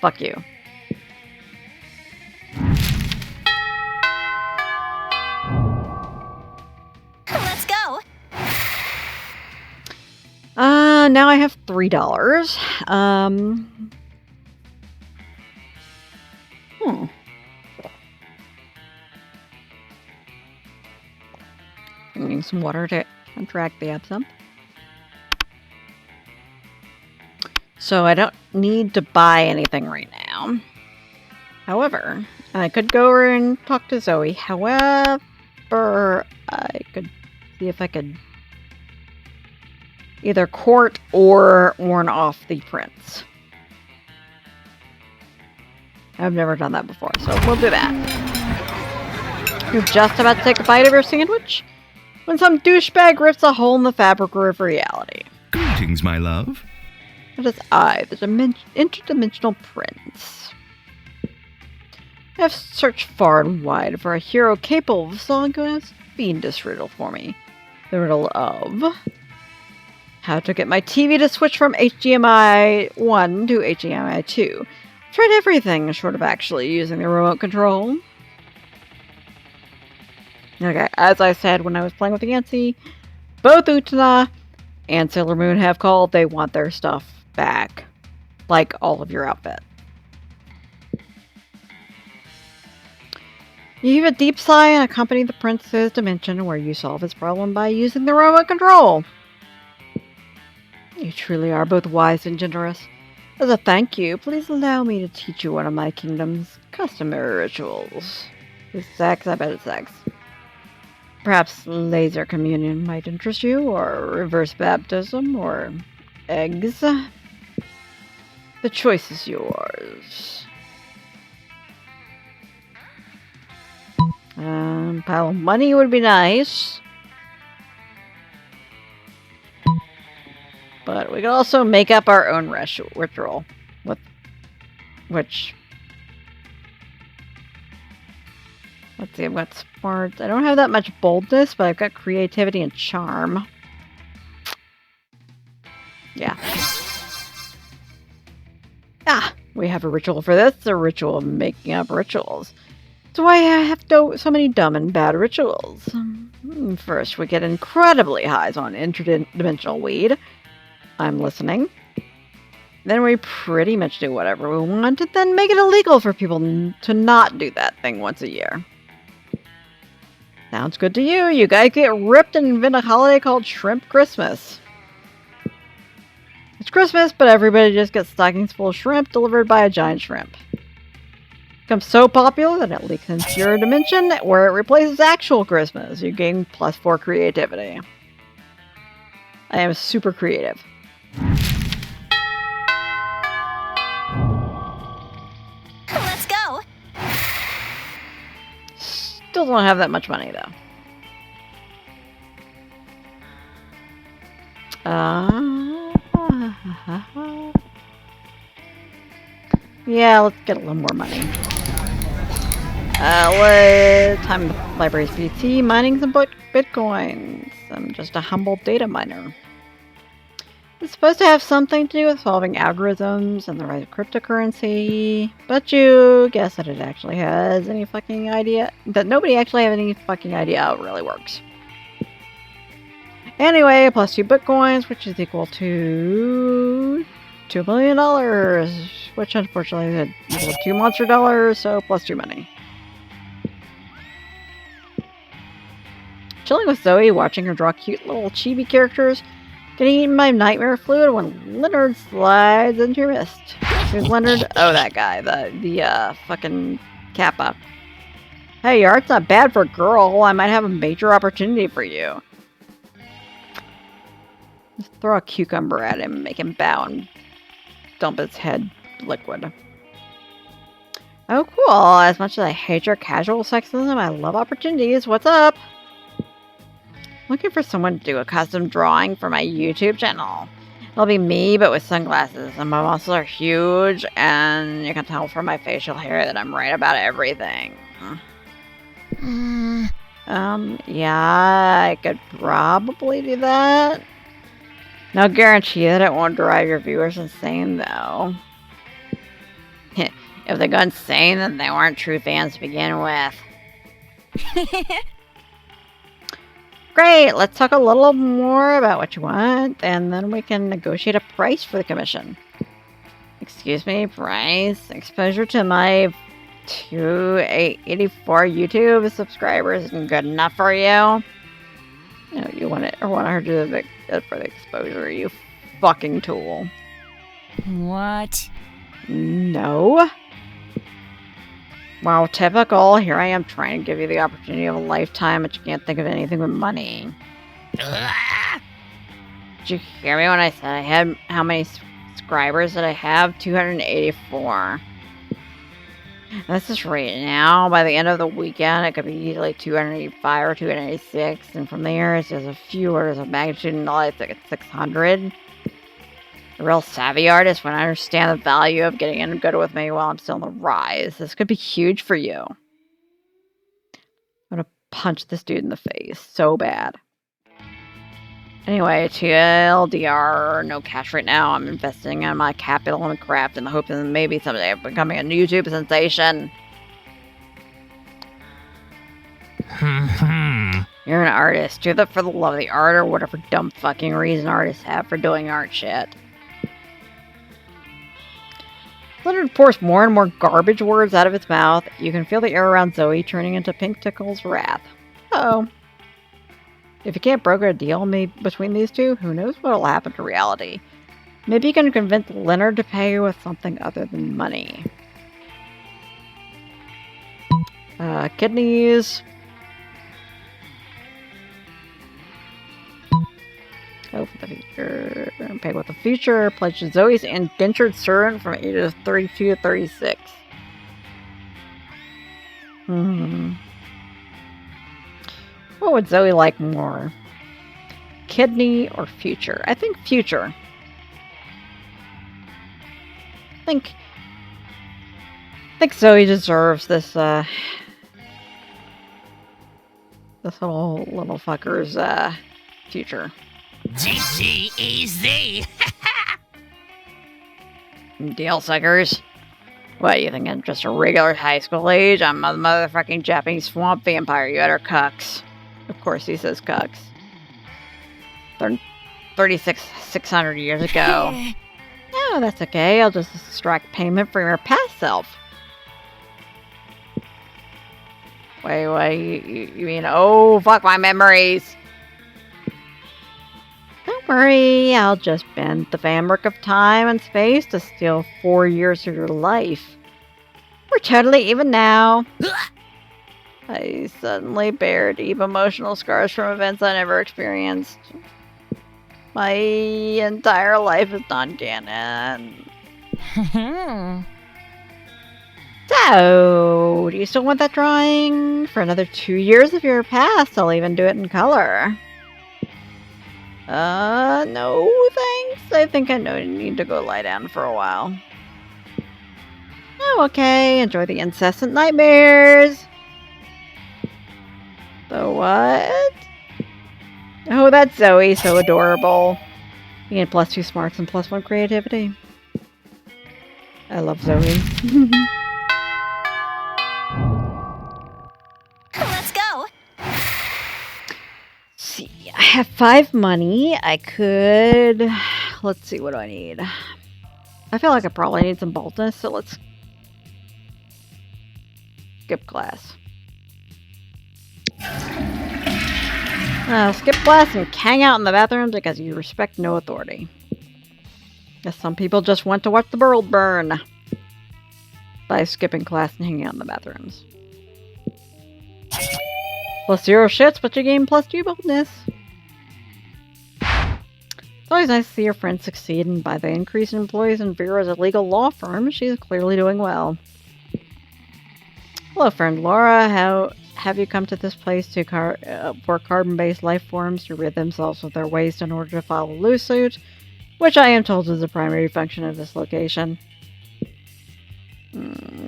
Fuck you. Let's go. Now I have $3. Drinking some water to counteract the absinthe. So I don't need to buy anything right now. However, I could go over and talk to Zoe. However, I could see if I could either court or warn off the prince. I've never done that before, so we'll do that. You're just about to take a bite of your sandwich when some douchebag rips a hole in the fabric of reality. Greetings, my love. It is I, the interdimensional prince. I have searched far and wide for a hero capable of solving this fiendish riddle for me. The riddle of how to get my TV to switch from HDMI 1 to HDMI 2. Tried everything short of actually using the remote control. Okay, as I said when I was playing with Yancy, both Utana and Sailor Moon have called. They want their stuff back. Like all of your outfit. You heave a deep sigh and accompany the prince to his dimension where you solve his problem by using the remote control. You truly are both wise and generous. As a thank you, please allow me to teach you one of my kingdom's customary rituals. Is sex? I bet it's sex. Perhaps laser communion might interest you, or reverse baptism, or eggs. The choice is yours. Pile of money would be nice. But we could also make up our own ritual. With which... Let's see, I've got smart. I don't have that much boldness, but I've got creativity and charm. Yeah. We have a ritual for this. It's a ritual of making up rituals. So why I have so many dumb and bad rituals? First, we get incredibly highs on interdimensional weed. I'm listening. Then we pretty much do whatever we want, and then make it illegal for people to not do that thing once a year. Sounds good to you. You guys get ripped and invent a holiday called Shrimp Christmas. It's Christmas, but everybody just gets stockings full of shrimp delivered by a giant shrimp. Becomes so popular that it leaks into your dimension where it replaces actual Christmas. You gain +4 creativity. I am super creative. Let's go. Still don't have that much money though. Yeah, let's get a little more money. Time the library's PC, mining some bitcoins. I'm just a humble data miner. It's supposed to have something to do with solving algorithms and the rise of cryptocurrency, but you guess that it actually has any fucking idea, that nobody actually has any fucking idea how it really works. Anyway, +2 bitcoins, which is equal to $2 million, which unfortunately is equal to 2 monster dollars, so +2 money. chilling with Zoe, watching her draw cute little chibi characters, getting eaten by nightmare fluid when Leonard slides into your mist. Who's Leonard? Oh, that guy, the fucking Kappa. Hey, your art's not bad for a girl. I might have a major opportunity for you. Just throw a cucumber at him, make him bow, and dump his head liquid. Oh, cool. As much as I hate your casual sexism, I love opportunities. What's up? Looking for someone to do a custom drawing for my YouTube channel. It'll be me, but with sunglasses. And my muscles are huge, and you can tell from my facial hair that I'm right about everything. Yeah, I could probably do that. No guarantee that it won't drive your viewers insane, though. If they go insane, then they weren't true fans to begin with. Great, let's talk a little more about what you want, and then we can negotiate a price for the commission. Excuse me, price? Exposure to my 284 YouTube subscribers isn't good enough for you? No, you want it, or want her to do it for the exposure, you fucking tool. What? No. Wow, typical. Here I am trying to give you the opportunity of a lifetime, but you can't think of anything but money. Did you hear me when I said I had how many subscribers that I have? 284. This is right now. By the end of the weekend, it could be easily 285 or 286, and from there, it's just a few orders of magnitude until I think it's 600. A real savvy artist would understand the value of getting in good with me while I'm still on the rise. This could be huge for you. I'm gonna punch this dude in the face so bad. Anyway, TLDR, no cash right now. I'm investing in my capital and craft in the hope that maybe someday I'm becoming a YouTube sensation. You're an artist. Do that for the love of the art or whatever dumb fucking reason artists have for doing art shit. Leonard pours more and more garbage words out of its mouth. You can feel the air around Zoe turning into Pink Tickle's wrath. Uh-oh. If you can't broker a deal between these two, who knows what'll happen to reality. Maybe you can convince Leonard to pay you with something other than money. Kidneys. Hope for the future. Pay with the future. Pledge to Zoe's indentured servant from ages 32 to 36. What would Zoe like more? Kidney or future? I think future. I think Zoe deserves this this little fucker's future. G-G-E-Z. Deal suckers. What, you think I'm just a regular high school age? I'm a motherfucking Japanese swamp vampire. You utter cucks. Of course he says cucks. 600 years ago. Oh, that's okay. I'll just extract payment from your past self. Wait, you mean, oh, fuck my memories. Don't worry, I'll just bend the fabric of time and space to steal 4 years of your life. We're totally even now. I suddenly bear deep emotional scars from events I never experienced. My entire life is non-canon. So, do you still want that drawing? For another 2 years of your past, I'll even do it in color. No thanks. I think I need to go lie down for a while. Oh, okay. Enjoy the incessant nightmares. The what? Oh, that's Zoe. So adorable. You get +2 smarts and +1 creativity. I love Zoe. Let's go. See, I have 5 money. I could... Let's see, what do I need? I feel like I probably need some boldness, so let's skip class. Skip class and hang out in the bathrooms because you respect no authority. Guess some people just want to watch the world burn by skipping class and hanging out in the bathrooms. +0 shits, but you gain +2 bonus. It's always nice to see your friends succeed, and by the increase in employees in Vera's illegal law firm, she's clearly doing well. Hello, friend Laura. How have you come to this place to for carbon-based life forms to rid themselves of their waste in order to file a lawsuit, which I am told is the primary function of this location?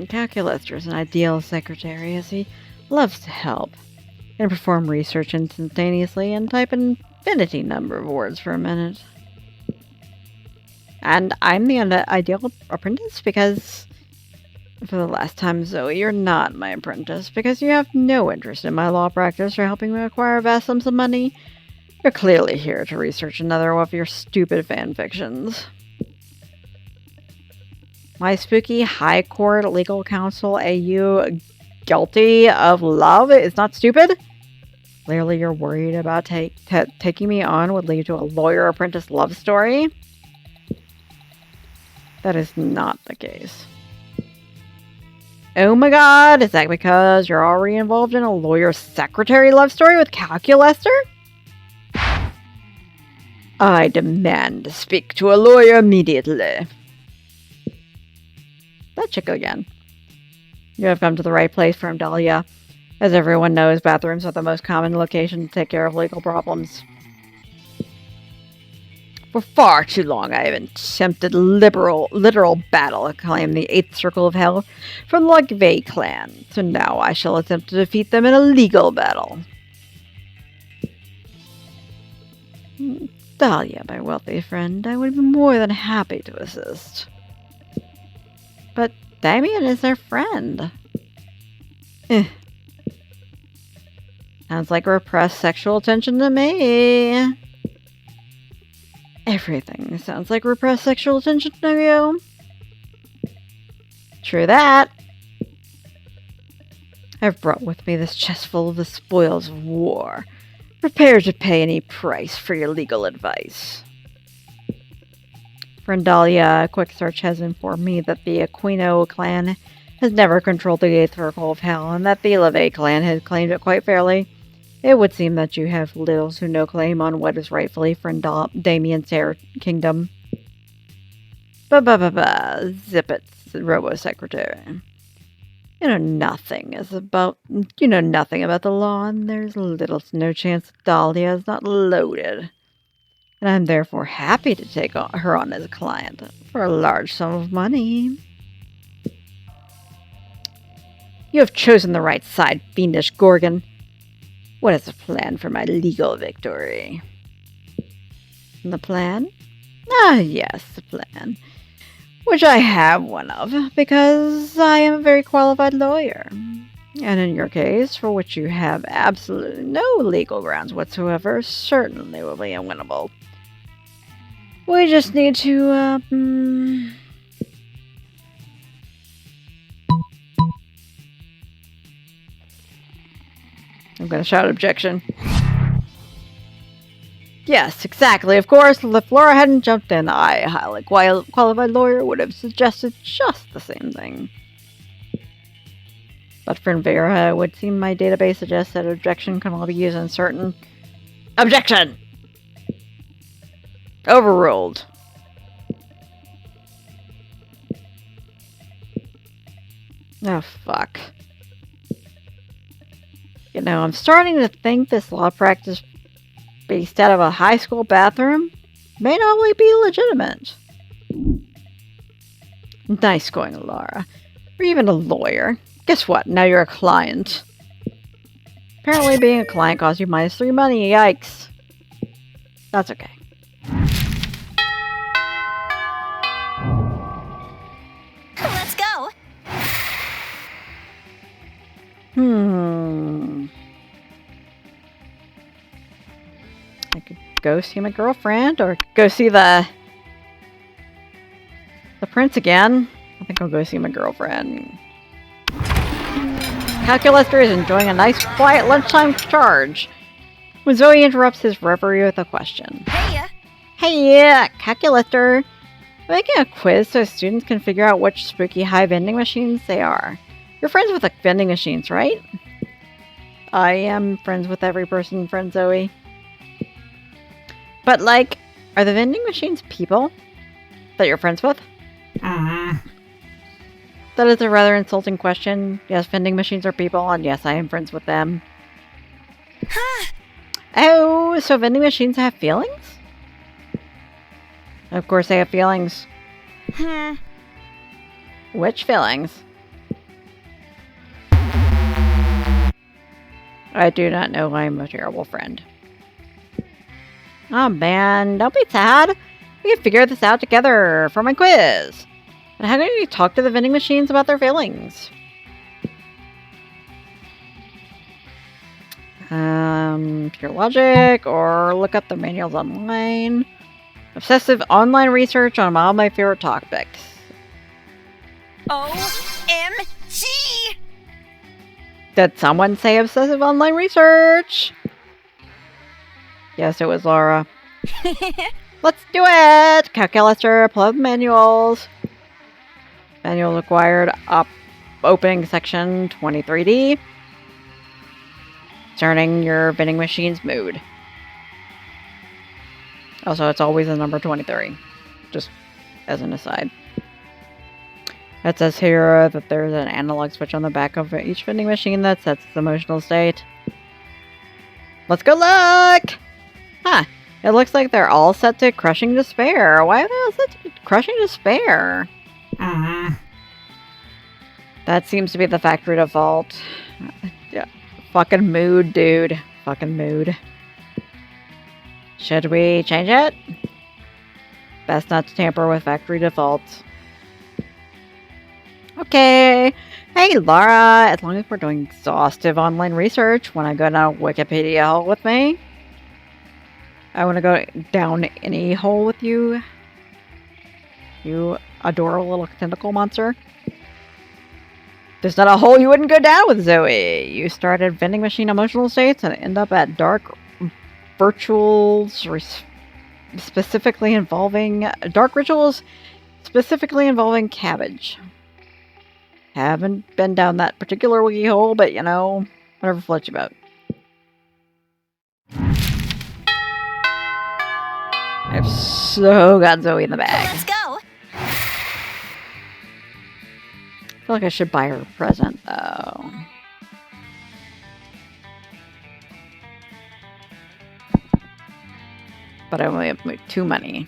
Calculus is an ideal secretary, as he loves to help and perform research instantaneously and type an infinity number of words for a minute. And I'm the ideal apprentice because, for the last time, Zoe, you're not my apprentice because you have no interest in my law practice or helping me acquire vast sums of money. You're clearly here to research another of your stupid fan fictions. My spooky high court legal counsel, AU guilty of love, is not stupid? Clearly you're worried about taking me on would lead to a lawyer-apprentice love story. That is not the case. Oh my god, is that because you're already involved in a lawyer-secretary love story with Calculester? I demand to speak to a lawyer immediately. That chick again. You have come to the right place, Firm Dahlia. As everyone knows, bathrooms are the most common location to take care of legal problems. For far too long, I have attempted literal battle to claim the 8th Circle of Hell from the LaVey clan, so now I shall attempt to defeat them in a legal battle. Dahlia, my wealthy friend, I would be more than happy to assist. But Damien is their friend. Sounds like repressed sexual tension to me. Everything sounds like repressed sexual tension to you. True that. I've brought with me this chest full of the spoils of war. Prepare to pay any price for your legal advice. Friend Dahlia, a quick search has informed me that the Aquino clan has never controlled the 8th Circle of Hell, and that the LaVey clan has claimed it quite fairly. It would seem that you have little to no claim on what is rightfully Friend Damien's kingdom. Zip it, Robo-Secretary. You know nothing about the law, and there's little to no chance that Dahlia is not loaded. And I'm therefore happy to take her on as a client for a large sum of money. You have chosen the right side, fiendish Gorgon. What is the plan for my legal victory? The plan? Ah, yes, the plan. Which I have one of, because I am a very qualified lawyer. And in your case, for which you have absolutely no legal grounds whatsoever, certainly will be unwinnable. We just need to, I'm gonna shout objection. Yes, exactly. Of course, if Laura hadn't jumped in, I, a highly qualified lawyer, would have suggested just the same thing. But for Vera, it would seem my database suggests that objection can only be used in certain... Objection! Overruled. Oh, fuck. You know, I'm starting to think this law practice based out of a high school bathroom may not only be legitimate. Nice going, Laura. Or even a lawyer. Guess what? Now you're a client. Apparently being a client costs you -3 money. Yikes. That's okay. Let's go. I could go see my girlfriend, or go see the prince again. I think I'll go see my girlfriend. Calculator is enjoying a nice, quiet lunchtime charge. when Zoe interrupts his reverie with a question. Hey, Hey, calculator. I'm making a quiz so students can figure out which spooky high vending machines they are. You're friends with the vending machines, right? I am friends with every person, friend Zoe. But, like, are the vending machines people that you're friends with? That is a rather insulting question. Yes, vending machines are people, and yes, I am friends with them. Oh, so vending machines have feelings? Of course they have feelings. Which feelings? I do not know. I'm a terrible friend. Oh man, don't be sad. We can figure this out together for my quiz. But how can you talk to the vending machines about their feelings? Pure logic, or look up the manuals online. Obsessive online research on all my favorite topics. OMG! Did someone say obsessive online research? Yes, it was Laura. Let's do it! Calculator, pull up manuals. Manual required. Opening section 23D. Turning your vending machine's mood. Also, it's always the number 23. Just as an aside. It says here that there's an analog switch on the back of each vending machine that sets its emotional state. Let's go look! Huh. It looks like they're all set to crushing despair. Why are they all set to crushing despair? That seems to be the factory default. Yeah. Fucking mood, dude. Fucking mood. Should we change it? Best not to tamper with factory defaults. Okay. Hey, Laura. As long as we're doing exhaustive online research, wanna go down a Wikipedia hole with me? I wanna go down any hole with you. You adorable little tentacle monster. There's not a hole you wouldn't go down with, Zoe. You start at vending machine emotional states and end up at dark rituals specifically involving cabbage. Haven't been down that particular wiki hole, but you know, whatever floats your boat. I've so got Zoe in the bag. Let's go! I feel like I should buy her a present, though. But I only have 2 money.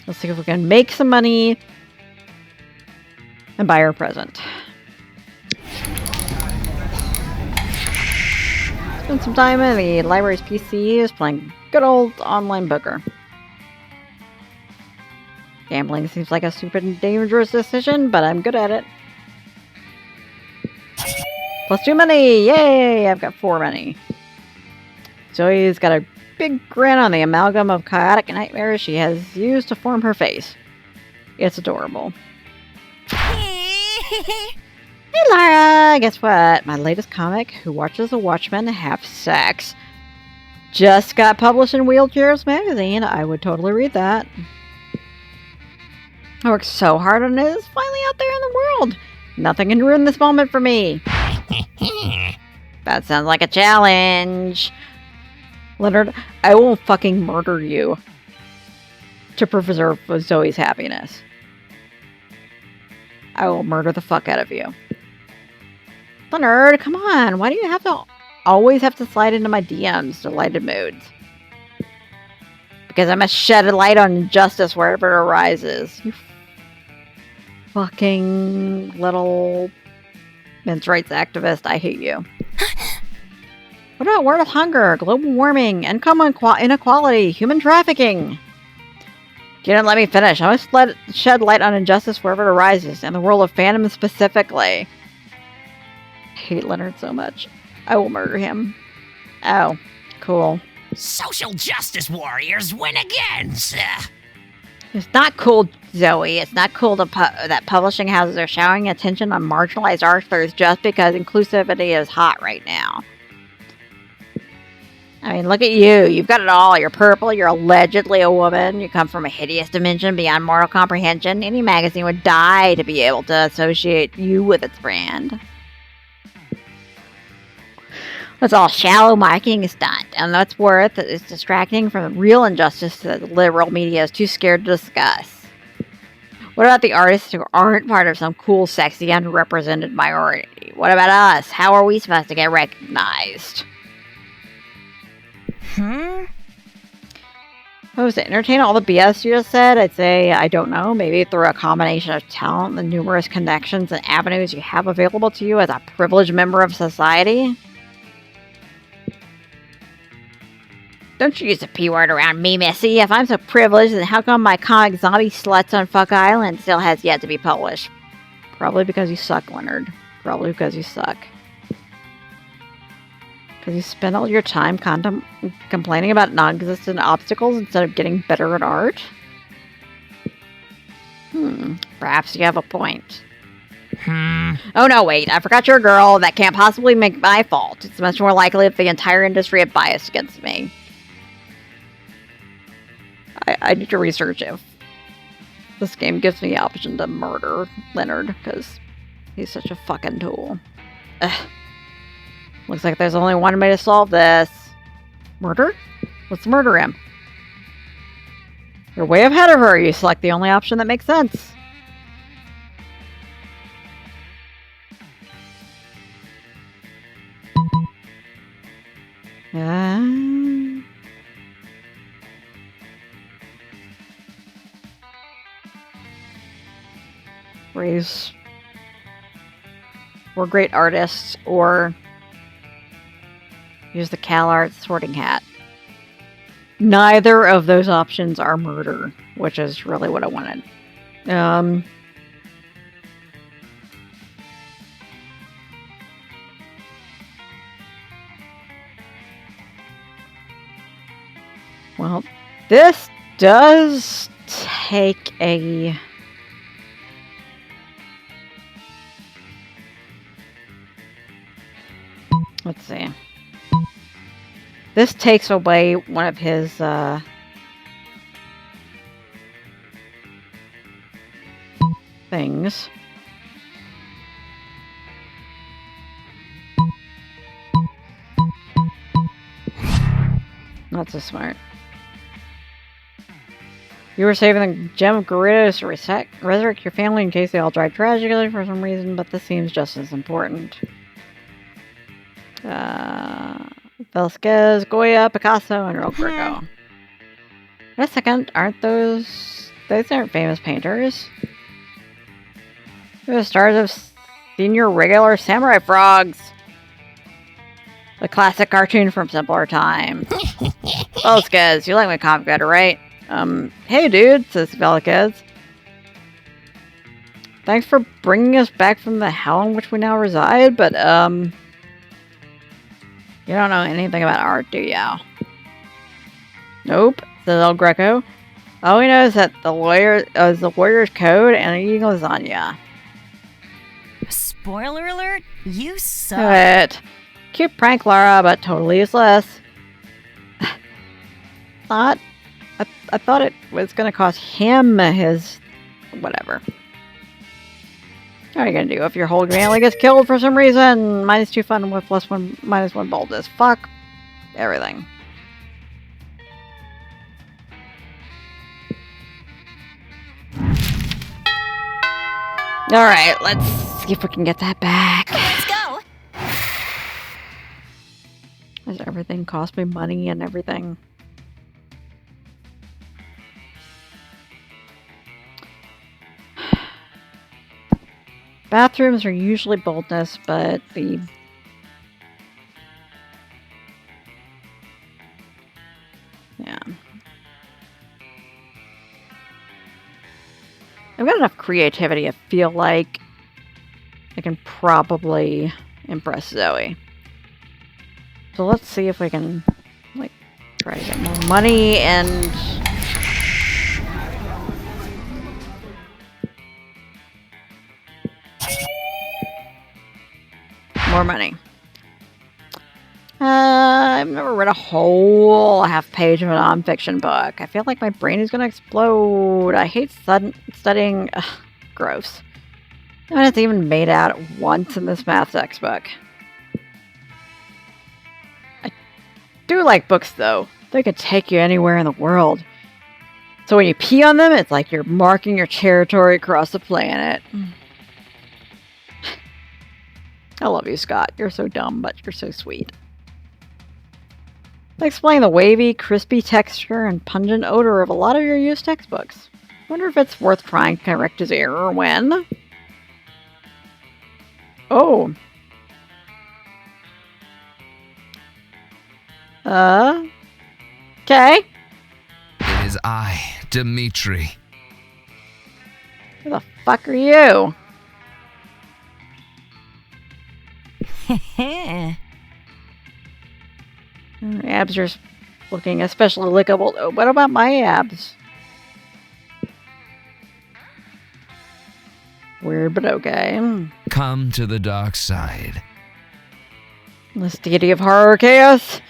Let's see if we can make some money and buy her a present. Spend some time in the library's PC is playing good old online poker. Gambling seems like a super dangerous decision, but I'm good at it. Plus 2 money! Yay! I've got 4 money. Zoe's got a big grin on the amalgam of chaotic nightmares she has used to form her face. It's adorable. Hey Lara! Guess what? My latest comic, Who Watches the Watchmen Have Sex, just got published in Wheelchairs magazine. I would totally read that. I worked so hard on it, it's finally out there in the world. Nothing can ruin this moment for me. That sounds like a challenge. Leonard, I will fucking murder you to preserve Zoe's happiness. I will murder the fuck out of you. Leonard, come on. Why do you have to always have to slide into my DMs, delighted moods? Because I must shed a light on injustice wherever it arises. You fucking little men's rights activist. I hate you. What about world hunger, global warming, income inequality, human trafficking? You didn't let me finish. I must shed light on injustice wherever it arises, and the world of fandom specifically. I hate Leonard so much. I will murder him. Oh, cool. Social justice warriors win again, sir. It's not cool, Zoe. It's not cool that publishing houses are showering attention on marginalized authors just because inclusivity is hot right now. I mean, look at you. You've got it all. You're purple. You're allegedly a woman. You come from a hideous dimension beyond mortal comprehension. Any magazine would die to be able to associate you with its brand. It's all shallow marketing stunt, and what's worth is distracting from the real injustice that the liberal media is too scared to discuss. What about the artists who aren't part of some cool, sexy, underrepresented minority? What about us? How are we supposed to get recognized? What was it? Entertain all the BS you just said? I'd say, I don't know, maybe through a combination of talent, the numerous connections and avenues you have available to you as a privileged member of society? Don't you use the P word around me, Missy. If I'm so privileged, then how come my comic Zombie Sluts on Fuck Island still has yet to be published? Probably because you suck, Leonard. Probably because you suck. Because you spend all your time complaining about non-existent obstacles instead of getting better at art? Perhaps you have a point. Oh no, wait, I forgot you're a girl. That can't possibly make my fault. It's much more likely if the entire industry had biased against me. I need to research if this game gives me the option to murder Leonard, because he's such a fucking tool. Ugh. Looks like there's only one way to solve this. Murder? Let's murder him. You're way ahead of her. You select the only option that makes sense. Raise. We're great artists, or use the CalArt sorting hat. Neither of those options are murder, which is really what I wanted. Well, this does take a... Let's see. This takes away one of his, things. Not so smart. You were saving the gem of Gyarados to resurrect your family in case they all died tragically for some reason, but this seems just as important. Velázquez, Goya, Picasso, and Real Greco. Wait a second, aren't those aren't famous painters? They're the stars of Senior Regular Samurai Frogs. The classic cartoon from simpler times. Velázquez, you like my comic better, right? Hey dude, says Velázquez. Thanks for bringing us back from the hell in which we now reside, but, you don't know anything about art, do ya? Nope, says El Greco. All we know is that the warrior's code and eating lasagna. Spoiler alert, you suck. But cute prank, Laura, but totally useless. I thought it was going to cost him his... whatever. What are you going to do if your whole family gets killed for some reason? -2 fun with -1 boldness. Fuck everything. Alright, let's see if we can get that back. Let's go. Does everything cost me money and everything? Bathrooms are usually boldness, but the... yeah. I've got enough creativity, I feel like I can probably impress Zoe. So let's see if we can, like, try to get more money and... more money. I've never read a whole half page of a nonfiction book. I feel like my brain is going to explode. I hate studying. Ugh, gross. And it's even made out once in this math textbook. I do like books, though. They could take you anywhere in the world. So when you pee on them, it's like you're marking your territory across the planet. I love you, Scott. You're so dumb, but you're so sweet. Explain the wavy, crispy texture and pungent odor of a lot of your used textbooks. Wonder if it's worth trying to correct his error when... Oh. Okay. It is I, Dimitri. Who the fuck are you? Abs are looking especially lickable. Oh, what about my abs? Weird, but okay. Come to the dark side. This deity of horror chaos,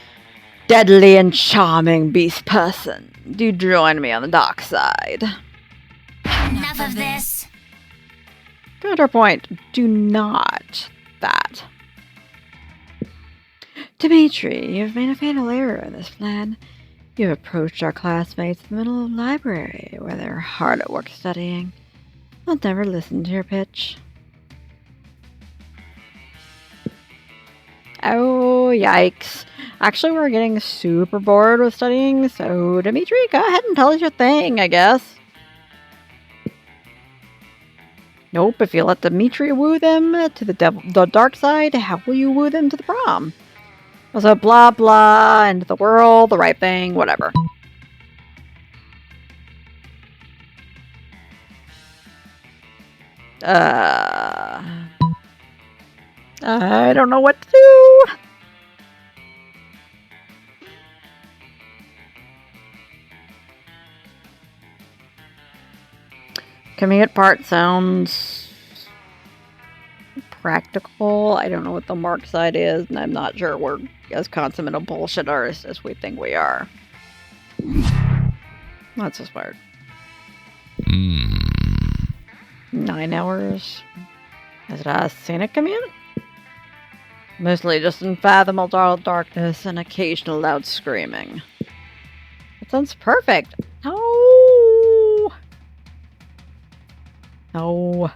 deadly and charming beast person, do join me on the dark side. Enough of this. Counterpoint, do not that. Dimitri, you've made a fatal error in this plan. You've approached our classmates in the middle of the library, where they're hard at work studying. They'll never listen to your pitch. Oh, yikes. Actually, we're getting super bored with studying, so Dimitri, go ahead and tell us your thing, I guess. Nope, if you let Dimitri woo them to the dark side, how will you woo them to the prom? Also, blah blah, end of the world, the right thing, whatever. I don't know what to do. Commute part sounds practical. I don't know what the mark side is, and I'm not sure we're as consummate bullshit artists as we think we are. Not so smart. 9 hours. Is it a scenic commute? Mostly just unfathomable darkness and occasional loud screaming. It sounds perfect. No. No.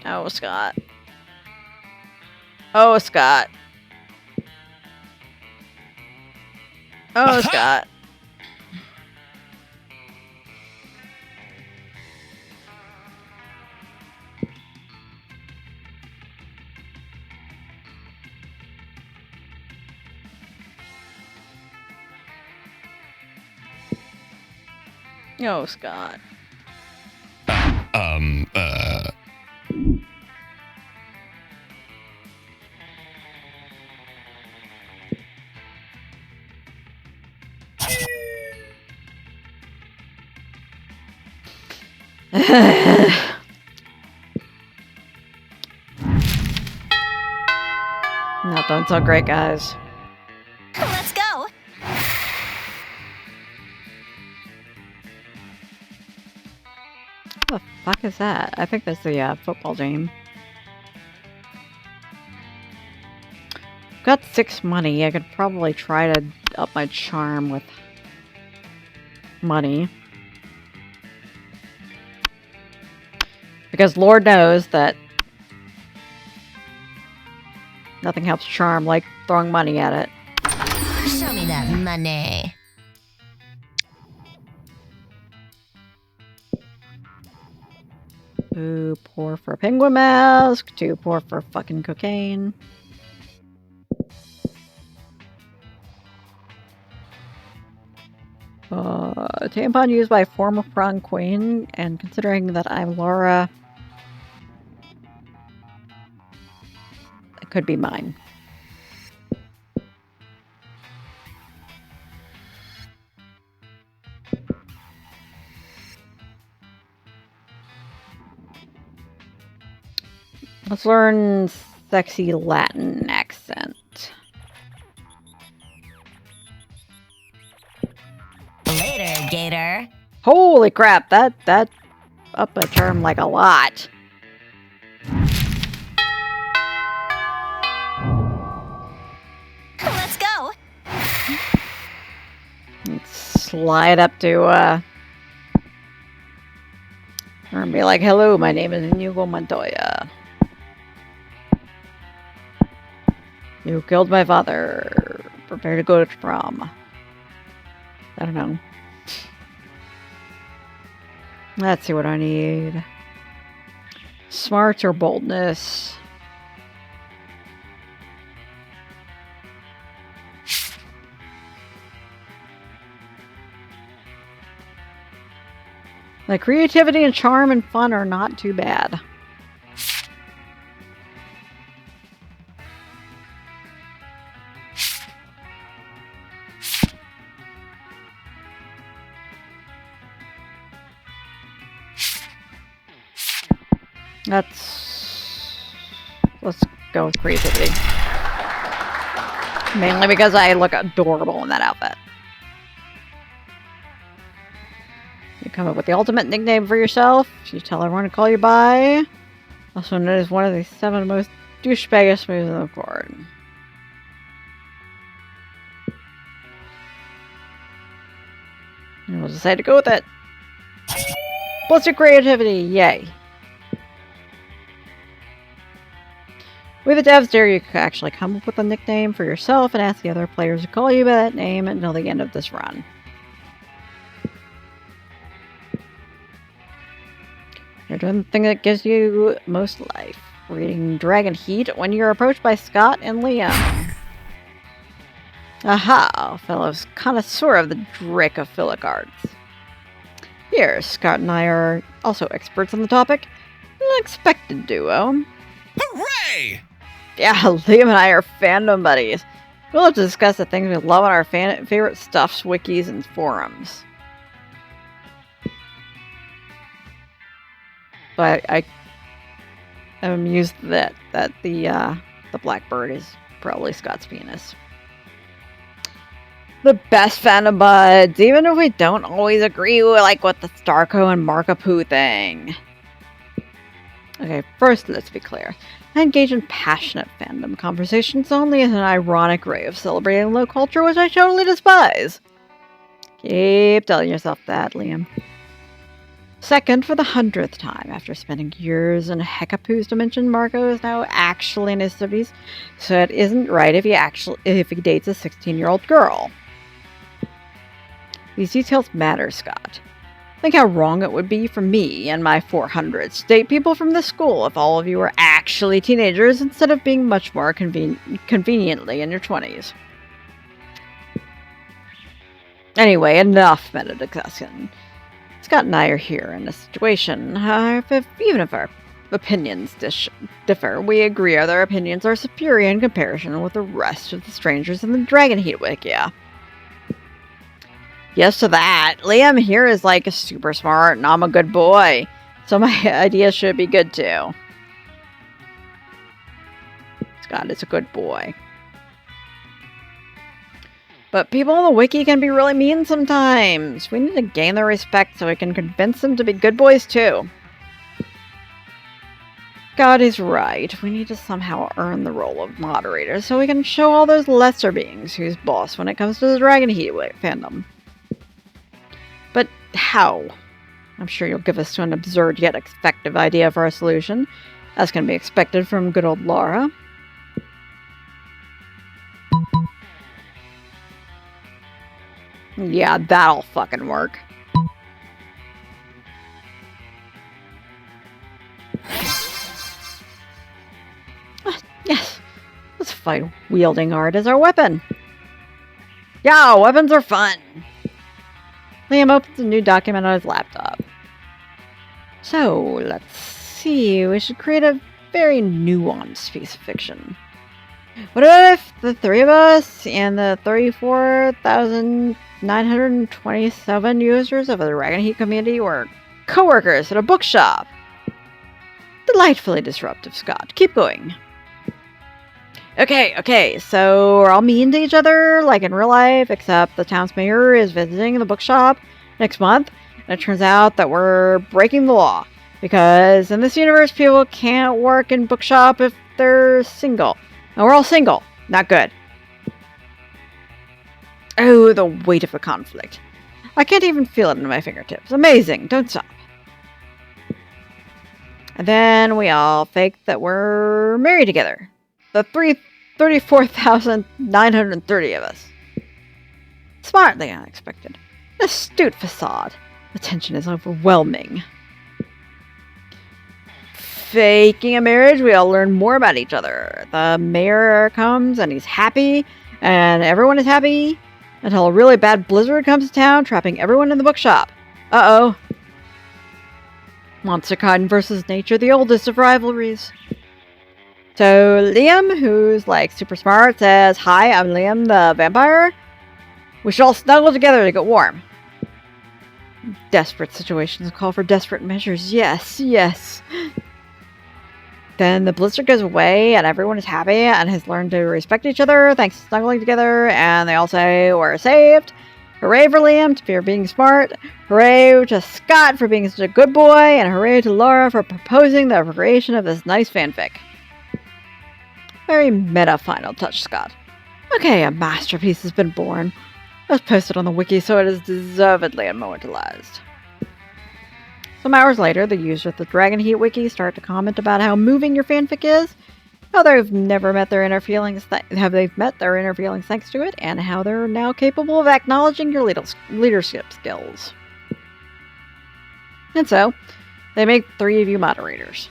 Oh, Scott. Oh, Scott. Oh, Scott. Oh, Scott. Not doing so great, guys. Let's go. What the fuck is that? I think that's the football team. Got 6 money. I could probably try to up my charm with money. Because Lord knows that nothing helps charm like throwing money at it. Show me that money. Too poor for a penguin mask. Too poor for fucking cocaine. Tampon used by former prom queen, and considering that I'm Laura, it could be mine. Let's learn sexy Latin accent. Later, Gator. Holy crap, that up a term like a lot. Let's go. Let's slide up to and be like, hello, my name is Inigo Montoya. You killed my father. Prepare to go to prom. I don't know. Let's see what I need. Smart or boldness? Like, creativity and charm and fun are not too bad. Let's go with creativity. Mainly because I look adorable in that outfit. You come up with the ultimate nickname for yourself. You tell everyone to call you by. Also known as one of the 7 most douchebaggest moves in the board. And we'll decide to go with it. Plus your creativity, yay. With the devs there, you can actually come up with a nickname for yourself and ask the other players to call you by that name until the end of this run. You're doing the thing that gives you most life. Reading Dragon Heat when you're approached by Scott and Liam. Aha, fellows connoisseur of the Dracophilic arts. Here, Scott and I are also experts on the topic. An unexpected duo. Hooray! Yeah, Liam and I are fandom buddies. We'll have to discuss the things we love on our favorite stuffs, wikis, and forums. But I'm amused that the blackbird is probably Scott's penis. The best fandom buds, even if we don't always agree with the Starco and Markapoo thing. Okay, first let's be clear. I engage in passionate fandom conversations only as an ironic way of celebrating low culture, which I totally despise. Keep telling yourself that, Liam. Second, for the 100th time, after spending years in Hecapoos dimension, Marco is now actually in his 30s, so it isn't right if he dates a 16-year-old girl. These details matter, Scott. Think how wrong it would be for me and my 400s to date people from this school if all of you were actually teenagers instead of being much more conveniently in your 20s. Anyway, enough meta-discussion. Scott and I are here in a situation, even if our opinions differ, we agree their opinions are superior in comparison with the rest of the strangers in the Dragon Heat Wiki. Yes to that. Liam here is super smart and I'm a good boy. So my ideas should be good too. Scott is a good boy. But people on the wiki can be really mean sometimes. We need to gain their respect so we can convince them to be good boys too. God is right. We need to somehow earn the role of moderator so we can show all those lesser beings who's boss when it comes to the Dragon Heat fandom. But how? I'm sure you'll give us an absurd yet effective idea for a solution, as can be expected from good old Laura. Yeah, that'll fucking work. Yes, let's fight wielding art as our weapon. Yeah, weapons are fun. Liam opens a new document on his laptop. So, let's see. We should create a very nuanced piece of fiction. What if the 3 of us and the 34,927 users of the Dragon Heat community were co-workers at a bookshop? Delightfully disruptive, Scott. Keep going. Okay, so we're all mean to each other, like in real life, except the town's mayor is visiting the bookshop next month, and it turns out that we're breaking the law, because in this universe, people can't work in bookshop if they're single. And we're all single. Not good. Oh, the weight of the conflict. I can't even feel it in my fingertips. Amazing. Don't stop. And then we all fake that we're married together. The 34,930 of us. Smartly unexpected. An astute facade. The tension is overwhelming. Faking a marriage, we all learn more about each other. The mayor comes and he's happy, and everyone is happy, until a really bad blizzard comes to town, trapping everyone in the bookshop. Uh-oh. Monster kind versus nature, the oldest of rivalries. So Liam, who's like super smart, says, "Hi, I'm Liam the vampire. We should all snuggle together to get warm." Desperate situations call for desperate measures. Yes. Then the blizzard goes away and everyone is happy and has learned to respect each other thanks to snuggling together, and they all say, "We're saved." Hooray for Liam for being smart. Hooray to Scott for being such a good boy. And hooray to Laura for proposing the creation of this nice fanfic. Very meta final touch, Scott. Okay, a masterpiece has been born. It was posted on the wiki, so it is deservedly immortalized. Some hours later, the users of the Dragonheat wiki start to comment about how moving your fanfic is, how they've never met their inner feelings, how they've met their inner feelings thanks to it, and how they're now capable of acknowledging your leadership skills. And so, they make 3 of you moderators.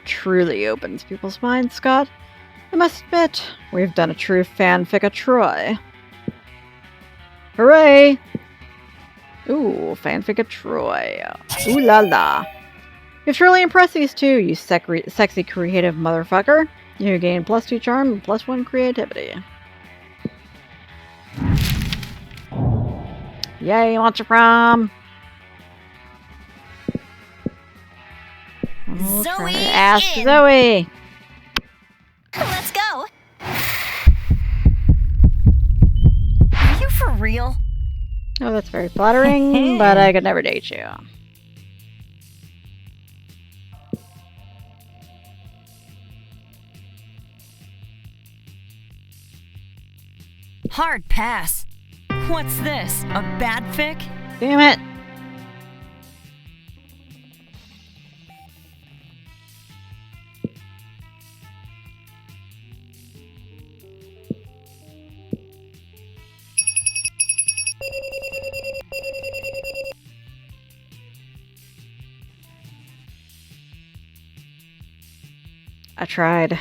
Truly opens people's minds, Scott. I must admit, we've done a true fanfic of Troy. Hooray! Ooh, fanfic of Troy. Ooh la la. You've truly impressed these two, you sexy creative motherfucker. You gain +2 charm and +1 creativity. Yay, Monster Prom! Zoe Ask in. Zoe! Let's go. Are you for real? Oh, that's very flattering, but I could never date you. Hard pass. What's this? A bad fic? Damn it! I tried.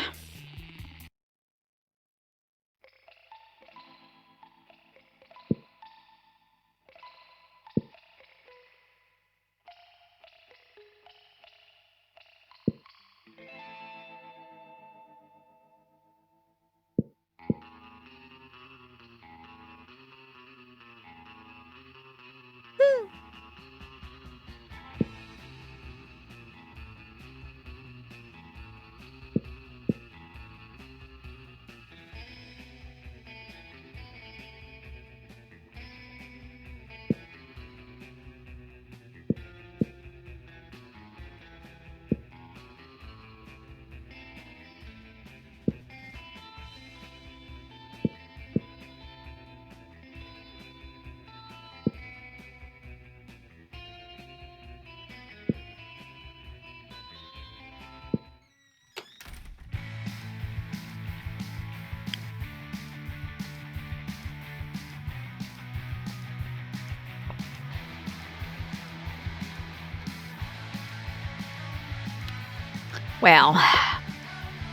Well, I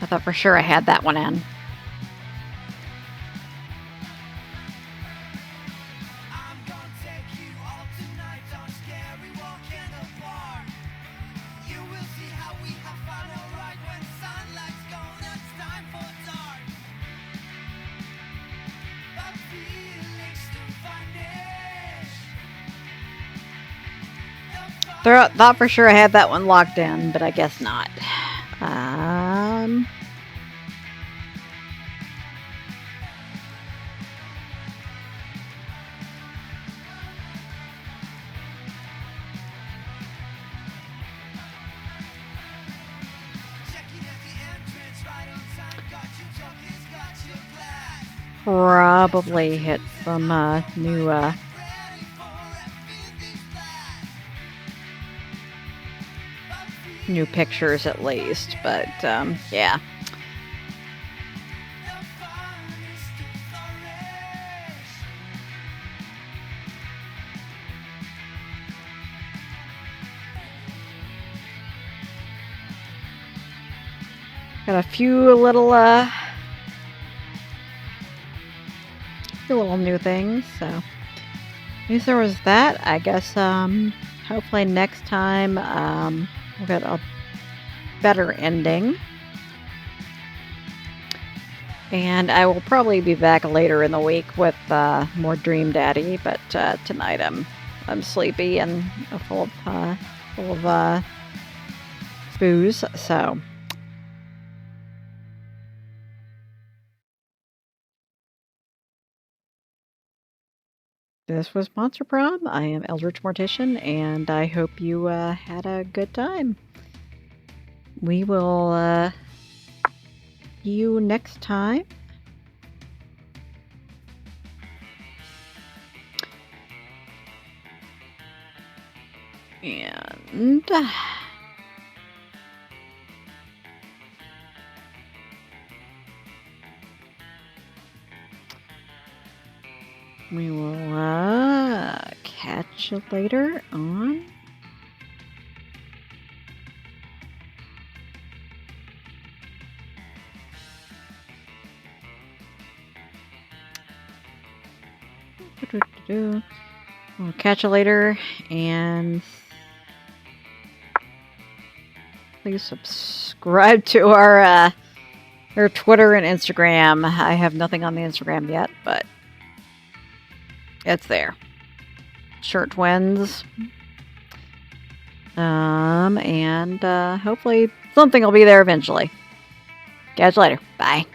thought for sure I had that one in. Thought for sure I had that one locked in, but I guess not. Probably hit some new pictures at least, but yeah. Got a few little new things, so at least there was that. I guess hopefully next time we'll get a better ending. And I will probably be back later in the week with more Dream Daddy, but tonight I'm sleepy and full of booze, so this was Monster Prom. I am Eldritch Mortician, and I hope you had a good time. We will see you next time. And we will catch you later on we'll catch you later, and please subscribe to our Twitter and Instagram. I have nothing on the Instagram yet, but it's there. Shirt wins. And hopefully something will be there eventually. Catch you later. Bye.